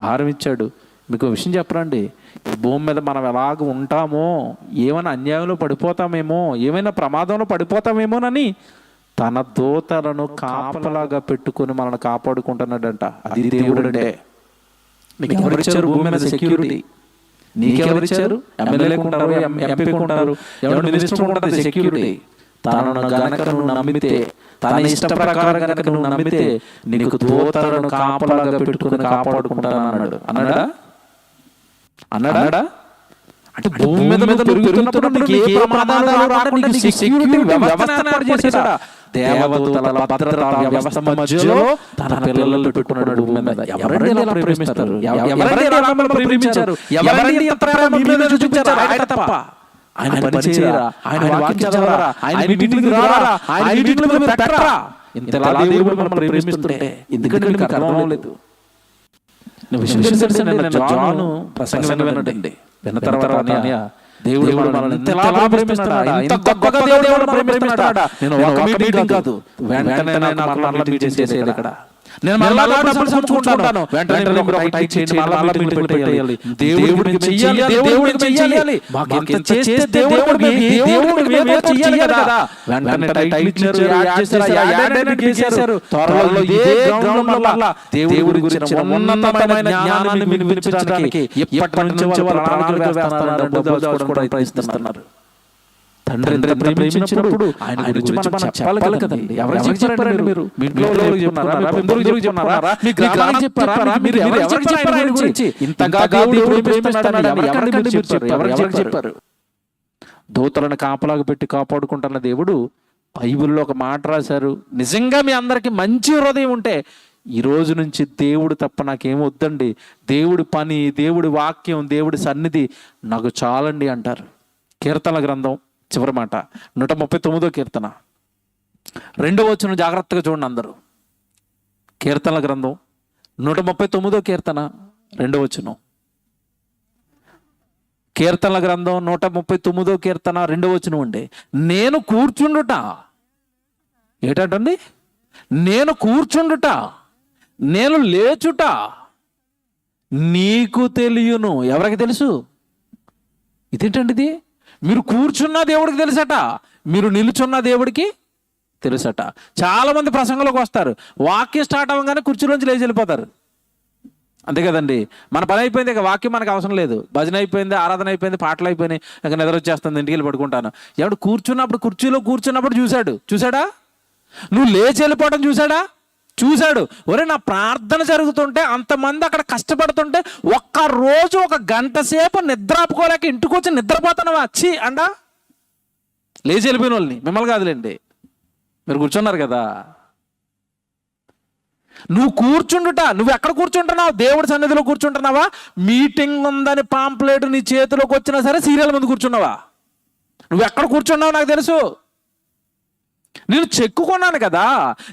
ఆహారం ఇచ్చాడు. మీకు విషయం చెప్పరండి, భూమి మీద మనం ఎలాగ ఉంటామో, ఏమైనా అన్యాయంలో పడిపోతామేమో, ఏమైనా ప్రమాదంలో పడిపోతామేమోనని తన దూతలను కాపలాగా పెట్టుకుని మనల్ని కాపాడుకుంటున్నాడంట. అది దేవుడంటే. నీకు ఎవరిచ్చారు భూమి మీద సెక్యూరిటీ? నీకెవరిచ్చారు? ఎమ్మెల్యేలకు ఉంటారు, ఎంపీకి ఉంటారు, ఎవరు మినిస్టర్ ఉంటుంది సెక్యూరిటీ. తనను గనక నువ్వు నమ్మితే, తన ఇష్ట ప్రకారం గనక నువ్వు నమ్మితే నీకు దూతలను కాపలాగా పెట్టుకుని కాపాడుకుంటానన్నాడు. అన్నాడా? అంటే భూమి మీద పెరుగుతున్నప్పుడు నీకు ఏ ప్రమాదాలు రాకుండా నీకు సెక్యూరిటీ వ్యవస్థను ఏర్పాటు చేశాడా? దేవదూతల భద్రతా వ్యవస్థ మధ్యలో తన పిల్లలను పెట్టుకున్నాడు భూమి మీద. ఎవరండి ఇలా ప్రేమిస్తారు? ఎవరండి ఇలా ప్రేమించారు? ఎవరండి ఎంత ప్రేమ మీ మీద చూపించారు? ఆయన తప్ప. ఆయన పని చేయరా? ఆయన వాక్యం చదవరా? ఆయన మీటింగ్కి రారా? ఆయన మీటింగ్లో మీరు పెట్టరా? ఇంతలా దేవుడు మనల్ని ప్రేమిస్తుంటే ఎందుకంటే మీకు అర్థం లేదు. జాను ప్రసంగం వినండి. విన్న తర్వాత దేవుడు మనల్ని ఎంతలా ప్రేమిస్తున్నాడా, ఎంత గొప్పగా దేవుడు మనల్ని ప్రేమిస్తున్నాడా. నేను ఒక మీటింగ్ కాదు, వెంటనే నాకు మరలా మీటింగ్ చేసేది ఇక్కడ. నేను మరలా డబ్బులు సంచుకుంటాను, వెంటనే మీరు ఒక టైప్ చేయండి, మరలా మీటింగ్ పెట్టేయాలి. దేవుడికి చెయ్యాలి, దేవుడికి చెయ్యాలి. మాకు ఎంత చేస్తే దేవుడికి మేమే చెయ్యాలి కదా. వెంటనే టైటిల్ ఇచ్చారు, యాడ్ చేశారు. త్వరలో ఇదే గ్రౌండ్ మరలా దేవుడి గురించి ఉన్నతమైన జ్ఞానాన్ని వినిపించడానికి ఇప్పటి నుంచి వాళ్ళు ప్రణాళికలు వేస్తున్నారు, డబ్బులు దాచుకోవడానికి ప్రయత్నిస్తున్నారు. తండ్రి ప్రేమించినప్పుడు ఆయన గురించి మనం చెప్పాలి కదండి. ఎవరికి చెప్పారండి? మీరు మీ ఇంట్లో చెప్తున్నారా? మీ బంధువులకు చెప్తున్నారా? మీ గ్రామానికి చెప్పారా? మీరు ఎవరికి చెప్పారు ఆయన గురించి? ఇంతగా దేవుడు ప్రేమిస్తున్నాడని ఎవరికండి చెప్పారు? ఎవరికి చెప్పారు? దూతలను కాపలాగా పెట్టి కాపాడుకుంటున్న దేవుడు బైబిల్లో ఒక మాట రాశారు. నిజంగా మీ అందరికి మంచి హృదయం ఉంటే ఈ రోజు నుంచి దేవుడు తప్ప నాకేం వద్దండి, దేవుడి పని, దేవుడి వాక్యం, దేవుడి సన్నిధి నాకు చాలండి అంటారు. కీర్తనల గ్రంథం చివరి మాట 139వ కీర్తన 2వ వచనం జాగ్రత్తగా చూడండి అందరూ. కీర్తనల గ్రంథం 139వ కీర్తన 2వ వచనం. కీర్తనల గ్రంథం 139వ కీర్తన 2వ వచనం అండి. నేను కూర్చుండుట, ఏంటండి? నేను కూర్చుండుట, నేను లేచుట నీకు తెలియను. ఎవరికి తెలుసు? ఇదేంటండి ఇది? మీరు కూర్చున్న దేవుడికి తెలుసట, మీరు నిలుచున్న దేవుడికి తెలుసట. చాలా మంది ప్రసంగంలోకి వస్తారు, వాక్యం స్టార్ట్ అవ్వగానే కుర్చీలోంచి లేచి వెళ్ళిపోతారు. అంతే కదండి. మన పని అయిపోయింది, ఇక వాక్యం మనకు అవసరం లేదు. భజన అయిపోయింది, ఆరాధన అయిపోయింది, పాటలు అయిపోయినాయి, ఇక నిద్ర వచ్చేస్తుంది, ఇంటికి వెళ్ళి పడుకుంటాను. ఎవడు కూర్చున్నప్పుడు, కుర్చీలో కూర్చున్నప్పుడు చూశాడా? నువ్వు లేచి వెళ్ళిపోవడం చూశాడు. ఒరే, నా ప్రార్థన జరుగుతుంటే అంతమంది అక్కడ కష్టపడుతుంటే ఒక్క రోజు 1 గంట సేపు నిద్ర ఆపుకోలేక ఇంటికి వచ్చి నిద్రపోతానవా? వచ్చి అండా లేచి వెళ్ళిపోయిన వాళ్ళని, మిమ్మల్ని కాదులేండి, మీరు కూర్చున్నారు కదా. నువ్వు ఎక్కడ కూర్చుంటున్నావు? దేవుడి సన్నిధిలో కూర్చుంటున్నావా? మీటింగ్ ఉందని పాంప్లెట్ నీ చేతిలోకి వచ్చినా సరే సీరియల్ ముందు కూర్చున్నావా? నువ్వు ఎక్కడ కూర్చున్నావు నాకు తెలుసు. నేను చెక్కుకున్నాను కదా,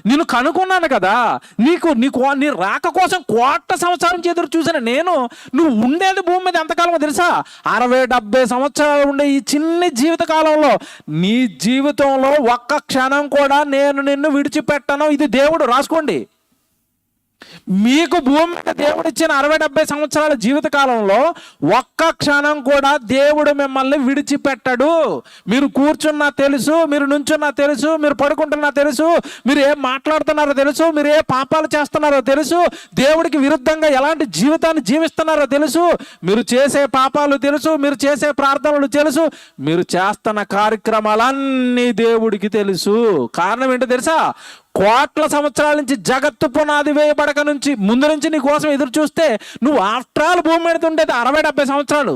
నేను కనుక్కున్నాను కదా. నీ రాక కోసం 1,000,000 సంవత్సరాల నుంచి ఎదురు చూసాను నేను. నువ్వు ఉండేది భూమి మీద ఎంతకాలమో తెలుసా? 60-70 సంవత్సరాలు ఉండే ఈ చిన్ని జీవిత కాలంలో నీ జీవితంలో ఒక్క క్షణం కూడా నేను నిన్ను విడిచిపెట్టను. ఇది దేవుడు రాసుకోండి. మీకు భూమి మీద దేవుడు ఇచ్చిన 60-70 సంవత్సరాల జీవిత కాలంలో ఒక్క క్షణం కూడా దేవుడు మిమ్మల్ని విడిచిపెట్టడు. మీరు కూర్చున్నా తెలుసు, మీరు నుంచున్నా తెలుసు, మీరు పడుకుంటున్నా తెలుసు, మీరు ఏం మాట్లాడుతున్నారో తెలుసు, మీరు ఏ పాపాలు చేస్తున్నారో తెలుసు, దేవుడికి విరుద్ధంగా ఎలాంటి జీవితాన్ని జీవిస్తున్నారో తెలుసు, మీరు చేసే పాపాలు తెలుసు, మీరు చేసే ప్రార్థనలు తెలుసు, మీరు చేస్తున్న కార్యక్రమాలన్నీ దేవుడికి తెలుసు. కారణం ఏంటో తెలుసా? 1,000,000 సంవత్సరాల నుంచి జగత్తు పునాది వేయబడక నుంచి ముందు నుంచి నీ కోసం ఎదురు చూస్తే నువ్వు ఆఫ్టర్ ఆల్ భూమి మీద ఉండేది 60-70 సంవత్సరాలు.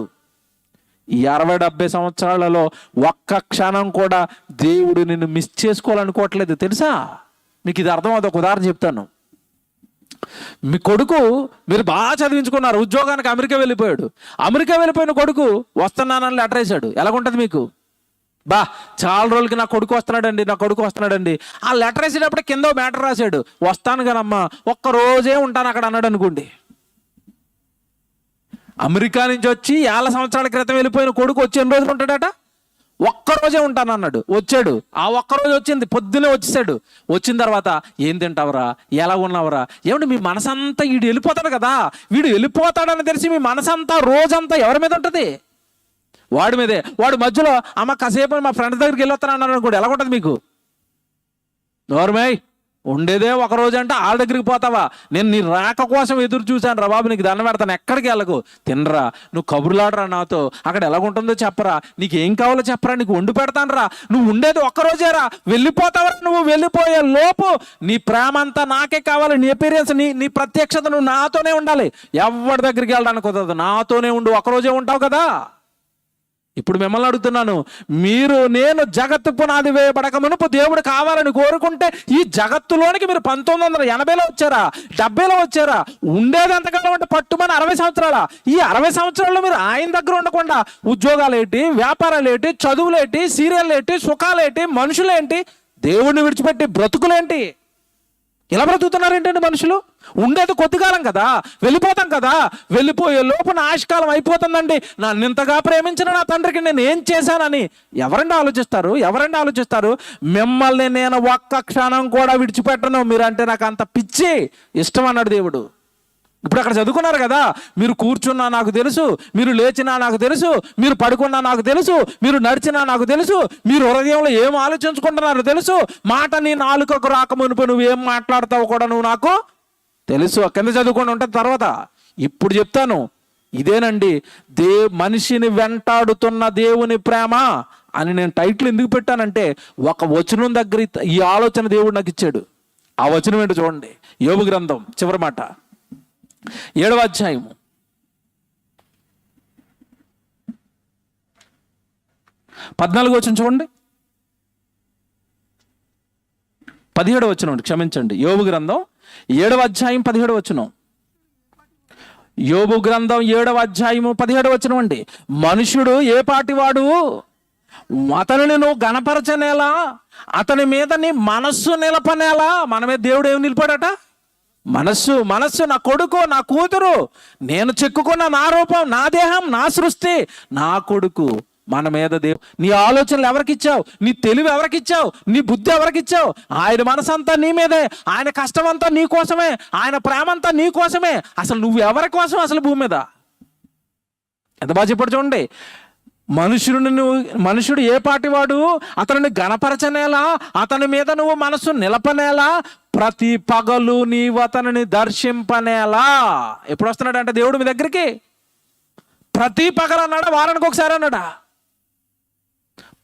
ఈ 60-70 సంవత్సరాలలో ఒక్క క్షణం కూడా దేవుడు నిన్ను మిస్ చేసుకోవాలనుకోవట్లేదు తెలుసా? మీకు ఇది అర్థం అవుతుంది. ఒక ఉదాహరణ చెప్తాను. మీ కొడుకు, మీరు బాగా చదివించుకున్నారు, ఉద్యోగానికి అమెరికా వెళ్ళిపోయాడు. అమెరికా వెళ్ళిపోయిన కొడుకు వస్తున్నానని లెటర్ వేశాడు. ఎలాగుంటుంది మీకు? చాలా రోజులకి నా కొడుకు వస్తున్నాడండి. ఆ లెటర్ వేసేటప్పుడు కింద మ్యాటర్ రాశాడు, వస్తాను కానమ్మా, 1 రోజే ఉంటాను అక్కడ అన్నాడు అనుకోండి. అమెరికా నుంచి వచ్చి 50 సంవత్సరాల క్రితం వెళ్ళిపోయిన కొడుకు వచ్చి ఎన్ని రోజులు ఉంటాడట? 1 రోజే ఉంటాను అన్నాడు. వచ్చాడు, ఆ 1 రోజు వచ్చింది, పొద్దునే వచ్చేసాడు. వచ్చిన తర్వాత ఏం తింటావురా, ఎలా ఉన్నావురా? ఏమంటే మీ మనసంతా వీడు వెళ్ళిపోతాడు కదా, వీడు వెళ్ళిపోతాడని తెలిసి మీ మనసంతా రోజంతా ఎవరి మీద ఉంటుంది? వాడి మీదే. వాడు మధ్యలో అమ్మ కాసేపు మా ఫ్రెండ్స్ దగ్గరికి వెళ్ళొస్తాను అన్నారు అనుకోండి, ఎలా ఉంటుంది మీకు? నోర్మై, ఉండేదే 1 రోజు అంటే వాళ్ళ దగ్గరికి పోతావా? నేను నీ రాక కోసం ఎదురు చూశాను రా బాబు, నీకు దండం పెడతాను, ఎక్కడికి వెళ్ళకు, తినరా, నువ్వు కబుర్లాడరా నాతో, అక్కడ ఎలాగుంటుందో చెప్పరా, నీకు ఏం కావాలో చెప్పరా, నీకు వండి పెడతాను రా. నువ్వు ఉండేది 1 రోజేరా, వెళ్ళిపోతావరా. నువ్వు వెళ్ళిపోయే లోపు నీ ప్రేమ అంతా నాకే కావాలి, నీ ఎపీరియన్స్, నీ ప్రత్యక్షత నువ్వు నాతోనే ఉండాలి. ఎవరి దగ్గరికి వెళ్ళడానికి కుదరదు, నాతోనే ఉండు. 1 రోజే ఉంటావు కదా. ఇప్పుడు మిమ్మల్ని అడుగుతున్నాను, నేను జగత్తు పునాది వేయబడక మునుపు దేవుడు కావాలని కోరుకుంటే ఈ జగత్తులోనికి మీరు 1980లో వచ్చారా, 70లో వచ్చారా? ఉండేది ఎంతకాలం అంటే పట్టుమని 60 సంవత్సరాల. ఈ 60 సంవత్సరాల్లో మీరు ఆయన దగ్గర ఉండకుండా ఉద్యోగాలేంటి, వ్యాపారాలేంటి, చదువులేంటి, సీరియల్లేంటి, సుఖాలేంటి, మనుషులేంటి, దేవుడిని విడిచిపెట్టి బ్రతుకులేంటి? ఇలా బ్రతుకుతున్నారు ఏంటండి మనుషులు? ఉండేది కొద్దికాలం కదా, వెళ్ళిపోతాం కదా. వెళ్ళిపోయే లోపు నా ఆశకాలం అయిపోతుందండి. నన్ను ఇంతగా ప్రేమించిన నా తండ్రికి నేను ఏం చేశానని ఎవరండి ఆలోచిస్తారు? మిమ్మల్ని నేను ఒక్క క్షణం కూడా విడిచిపెట్టను. మీరంటే నాకు అంత పిచ్చి ఇష్టం అన్నాడు దేవుడు. ఇప్పుడు అక్కడ చదువుకున్నారు కదా, మీరు కూర్చున్నా నాకు తెలుసు, మీరు లేచినా నాకు తెలుసు, మీరు పడుకున్నా నాకు తెలుసు, మీరు నడిచినా నాకు తెలుసు, మీరు హృదయంలో ఏం ఆలోచించుకుంటున్నారో తెలుసు, మాట నీ నాలుకకు రాకమునుపు నువ్వు ఏం మాట్లాడతావు కూడా నువ్వు నాకు తెలుసు. కింద చదువుకొని ఉంటుంది తర్వాత. ఇప్పుడు చెప్తాను, ఇదేనండి మనిషిని వెంటాడుతున్న దేవుని ప్రేమ అని నేను టైటిల్ ఎందుకు పెట్టానంటే, ఒక వచనం దగ్గర ఈ ఆలోచన దేవుడు నాకు ఇచ్చాడు. ఆ వచనం ఏంటో చూడండి. యోబు గ్రంథం చివరి మాట 7వ అధ్యాయము 14వ వచనం చూడండి. 17వ వచనం, క్షమించండి. యోబు గ్రంథం 7వ అధ్యాయం 17వ వచనం. యోబు గ్రంథం 7వ అధ్యాయము 17వ వచనం అండి. మనుషుడు ఏ పాటివాడు, అతనిని నువ్వు గణపరచనేలా, అతని మీద నీ మనస్సు నిలపనేలా. మన మీద దేవుడు ఏమి నిలిపాడట? మనస్సు. నా కొడుకు, నా కూతురు, నేను చెక్కుకున్న నా రూపం, నా దేహం, నా సృష్టి, నా కొడుకు. మన మీద నీ ఆలోచనలు ఎవరికిచ్చావు? నీ తెలివి ఎవరికిచ్చావు? నీ బుద్ధి ఎవరికిచ్చావు? ఆయన మనసంతా నీ మీదే, ఆయన కష్టం అంతా నీ కోసమే, ఆయన ప్రేమ అంతా నీ కోసమే. అసలు నువ్వు ఎవరి కోసం అసలు భూమి మీద? ఎంత బాగా చెప్పాడు చూడండి. మనుషుడు ఏ పాటివాడు, అతనిని గణపరచనేలా, అతని మీద నువ్వు మనసు నిలపనేలా, ప్రతి పగలు నీవు అతనిని దర్శింపనేలా. ఎప్పుడు వస్తున్నాడంటే దేవుడు మీ దగ్గరికి? ప్రతి పగలు అన్నాడా, వారానికి ఒకసారి అన్నాడా?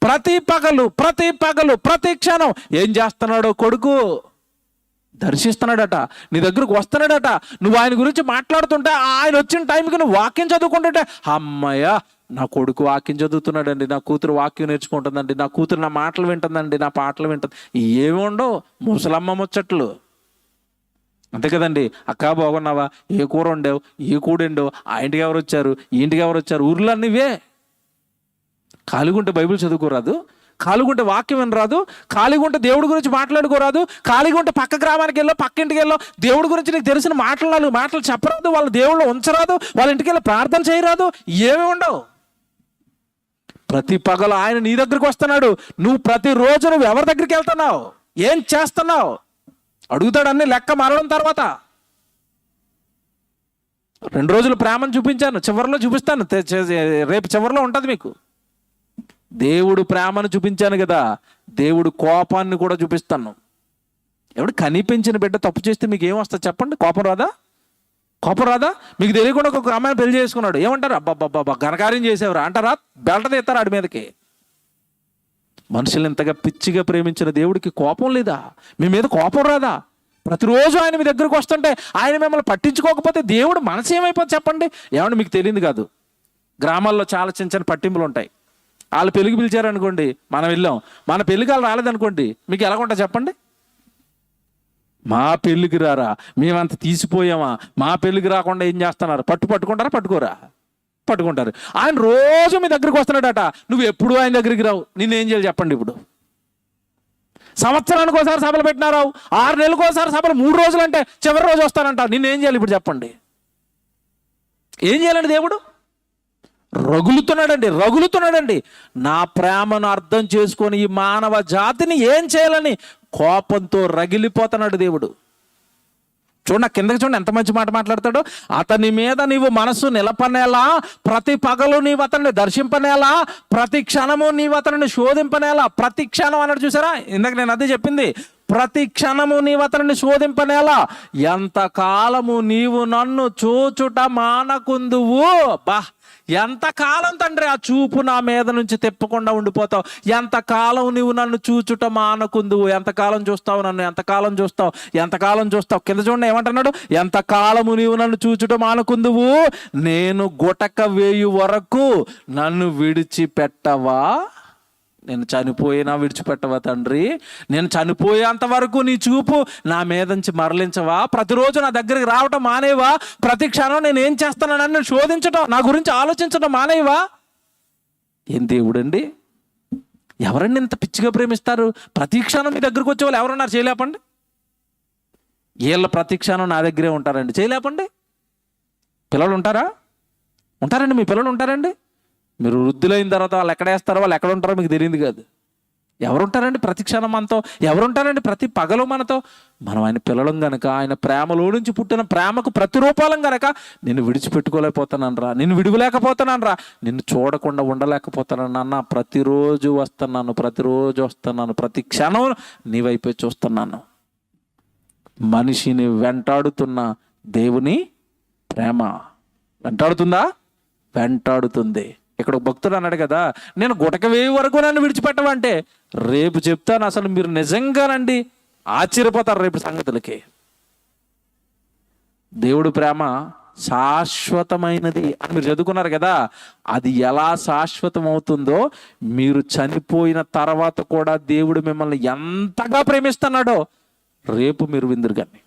ప్రతి పగలు ప్రతి క్షణం ఏం చేస్తున్నాడో కొడుకు దర్శిస్తున్నాడట, నీ దగ్గరకు వస్తున్నాడట. నువ్వు ఆయన గురించి మాట్లాడుతుంటే, ఆయన వచ్చిన టైంకి నువ్వు వాక్యం చదువుకుంటుంటే, అమ్మయ్య నా కొడుకు వాక్యం చదువుతున్నాడండి, నా కూతురు వాక్యం నేర్చుకుంటుందండి, నా కూతురు నా మాటలు వింటుందండి, నా పాటలు వింటుంది. ఏమి ఉండవు, ముసలమ్మ ముచ్చట్లు అంతే కదండి. అక్క బాగున్నావా, ఏ కూర వండావు, ఏ కూడండో, ఆ ఇంటికి ఎవరు వచ్చారు, ఈ ఇంటికి ఎవరు వచ్చారు, ఊర్లో అన్నివే. ఖాళీగుంటే బైబిల్ చదువుకోరాదు, ఖాళీగుంటే వాక్యం వినరాదు, ఖాళీగుంటే దేవుడి గురించి మాట్లాడుకోరాదు, ఖాళీగుంటే పక్క గ్రామానికి వెళ్ళో, పక్క ఇంటికి వెళ్ళో, దేవుడి గురించి నీకు తెలిసిన మాటలు చెప్పరాదు, వాళ్ళ దేవుళ్ళు ఉంచరాదు, వాళ్ళ ఇంటికి వెళ్ళి ప్రార్థన చేయరాదు, ఏమి ఉండవు. ప్రతి పగలు ఆయన నీ దగ్గరికి వస్తున్నాడు. నువ్వు ప్రతిరోజు నువ్వు ఎవరి దగ్గరికి వెళ్తున్నావు, ఏం చేస్తున్నావు అడుగుతాడు. అన్ని లెక్క మరణం తర్వాత. 2 రోజులు ప్రేమను చూపించాను, చివరిలో చూపిస్తాను, రేపు చివరిలో ఉంటుంది మీకు. దేవుడు ప్రేమను చూపించాను కదా, దేవుడు కోపాన్ని కూడా చూపిస్తాను. ఎవడు కనిపించిన బిడ్డ తప్పు చేస్తే మీకు ఏం వస్తుంది చెప్పండి? కోపం రాదా? మీకు తెలియకుండా ఒక అమ్మాయిని పెళ్లి చేసుకున్నాడు, ఏమంటారు? అబ్బాబ్బాబ్బా ఘనకార్యం చేసేవారు అంటారా? బెల్ట తీస్తారు ఆడి మీదకి. మనుషులు ఇంతగా పిచ్చిగా ప్రేమించిన దేవుడికి కోపం లేదా? మీ మీద కోపం రాదా? ప్రతిరోజు ఆయన మీ దగ్గరకు వస్తుంటే, ఆయన మిమ్మల్ని పట్టించుకోకపోతే దేవుడు మనసు ఏమైపోతుంది చెప్పండి? ఏమంటే మీకు తెలియదు కాదు, గ్రామాల్లో చాలా చిన్న చిన్న పట్టింపులు ఉంటాయి. వాళ్ళు పెళ్ళికి పిలిచారనుకోండి, మనం వెళ్ళాం, మన పెళ్ళికి వాళ్ళు రాలేదనుకోండి, మీకు ఎలాగుంటా చెప్పండి? మా పెళ్ళికి రారా, మేమంత తీసిపోయామా, మా పెళ్ళికి రాకుండా ఏం చేస్తున్నారు? పట్టుకుంటారా? పట్టుకుంటారు. ఆయన రోజు మీ దగ్గరికి వస్తున్నాడట, నువ్వు ఎప్పుడు ఆయన దగ్గరికి రావు. నిన్నేం చేయాలి చెప్పండి? ఇప్పుడు సంవత్సరానికి ఒకసారి సభలు పెట్టినారు, 6 నెలలకు ఒకసారి సభలు, 3 రోజులు అంటే చివరి రోజు వస్తానంట. నిన్నేం చేయాలి ఇప్పుడు చెప్పండి? ఏం చేయాలండి? దేవుడు రగులుతున్నాడండి. నా ప్రేమను అర్థం చేసుకొని ఈ మానవ జాతిని ఏం చేయాలని కోపంతో రగిలిపోతున్నాడు దేవుడు. చూడండి, కిందకి చూడండి ఎంత మంచి మాట మాట్లాడతాడు. అతని మీద నీవు మనసు నిలపనేలా, ప్రతి పగలు నీవు అతన్ని దర్శింపనేలా, ప్రతి క్షణము నీవు అతనిని శోధింపనేలా. ప్రతి క్షణం అన్నాడు చూసారా? ఇందాక నేను అదే చెప్పింది. ప్రతి క్షణము నీవు అతనిని శోధింపనేలా, ఎంతకాలము నీవు నన్ను చూచుట మానకుందువు. ఎంతకాలం తండ్రి ఆ చూపు నా మీద నుంచి తిప్పకుండా ఉండిపోతావు? ఎంతకాలం నీవు నన్ను చూచుట మానకుందువు? ఎంతకాలం చూస్తావు నన్ను? ఎంతకాలం చూస్తావు? కింద చూడండి ఏమంటున్నాడు? ఎంతకాలము నీవు నన్ను చూచుట మానకుందువు? నేను గుటక వేయు వరకు నన్ను విడిచిపెట్టవా? నేను చనిపోయినా విడిచిపెట్టవా తండ్రి? నేను చనిపోయేంత వరకు నీ చూపు నా మీద నుంచి మరలించవా? ప్రతిరోజు నా దగ్గరికి రావటం మానేవా? ప్రతి క్షణం నేను ఏం చేస్తానని శోధించటం, నా గురించి ఆలోచించడం మానేవా? ఏం దేవుడండి? ఎవరండి ఇంత పిచ్చిగా ప్రేమిస్తారు? ప్రతి క్షణం మీ దగ్గరకు వచ్చే వాళ్ళు ఎవరున్నారు? చేయలేపండి. వీళ్ళ ప్రతి క్షణం నా దగ్గరే ఉంటారండి. చేయలేపండి. పిల్లలు ఉంటారండి, మీ పిల్లలు ఉంటారండి. మీరు వృద్ధులైన తర్వాత వాళ్ళు ఎక్కడేస్తారో, వాళ్ళు ఎక్కడ ఉంటారో మీకు తెలియదు కాదు. ఎవరుంటారండి ప్రతి క్షణం మనతో? ఎవరుంటారండి ప్రతి పగలు మనతో? మనం ఆయన పిల్లలం గనక, ఆయన ప్రేమలో నుంచి పుట్టిన ప్రేమకు ప్రతిరూపాలం గనక, నిన్ను విడిచిపెట్టుకోలేకపోతున్నాను రా, నిన్ను విడువలేకపోతున్నాను రా, నిన్ను చూడకుండా ఉండలేకపోతున్నాను అన్న. ప్రతిరోజు వస్తున్నాను, ప్రతి క్షణం నీ వైపే చూస్తున్నాను. మనిషిని వెంటాడుతున్న దేవుని ప్రేమ వెంటాడుతుంది. ఇక్కడ భక్తుడు అన్నాడు కదా, నేను గుటక వేయి వరకు నన్ను విడిచిపెట్టవంటే, రేపు చెప్తాను అసలు మీరు నిజంగానండి ఆశ్చర్యపోతారు రేపు సంగతులకి. దేవుడు ప్రేమ శాశ్వతమైనది అని మీరు చదువుకున్నారు కదా. అది ఎలా శాశ్వతం అవుతుందో, మీరు చనిపోయిన తర్వాత కూడా దేవుడు మిమ్మల్ని ఎంతగా ప్రేమిస్తున్నాడో రేపు మీరు విందురు కానీ.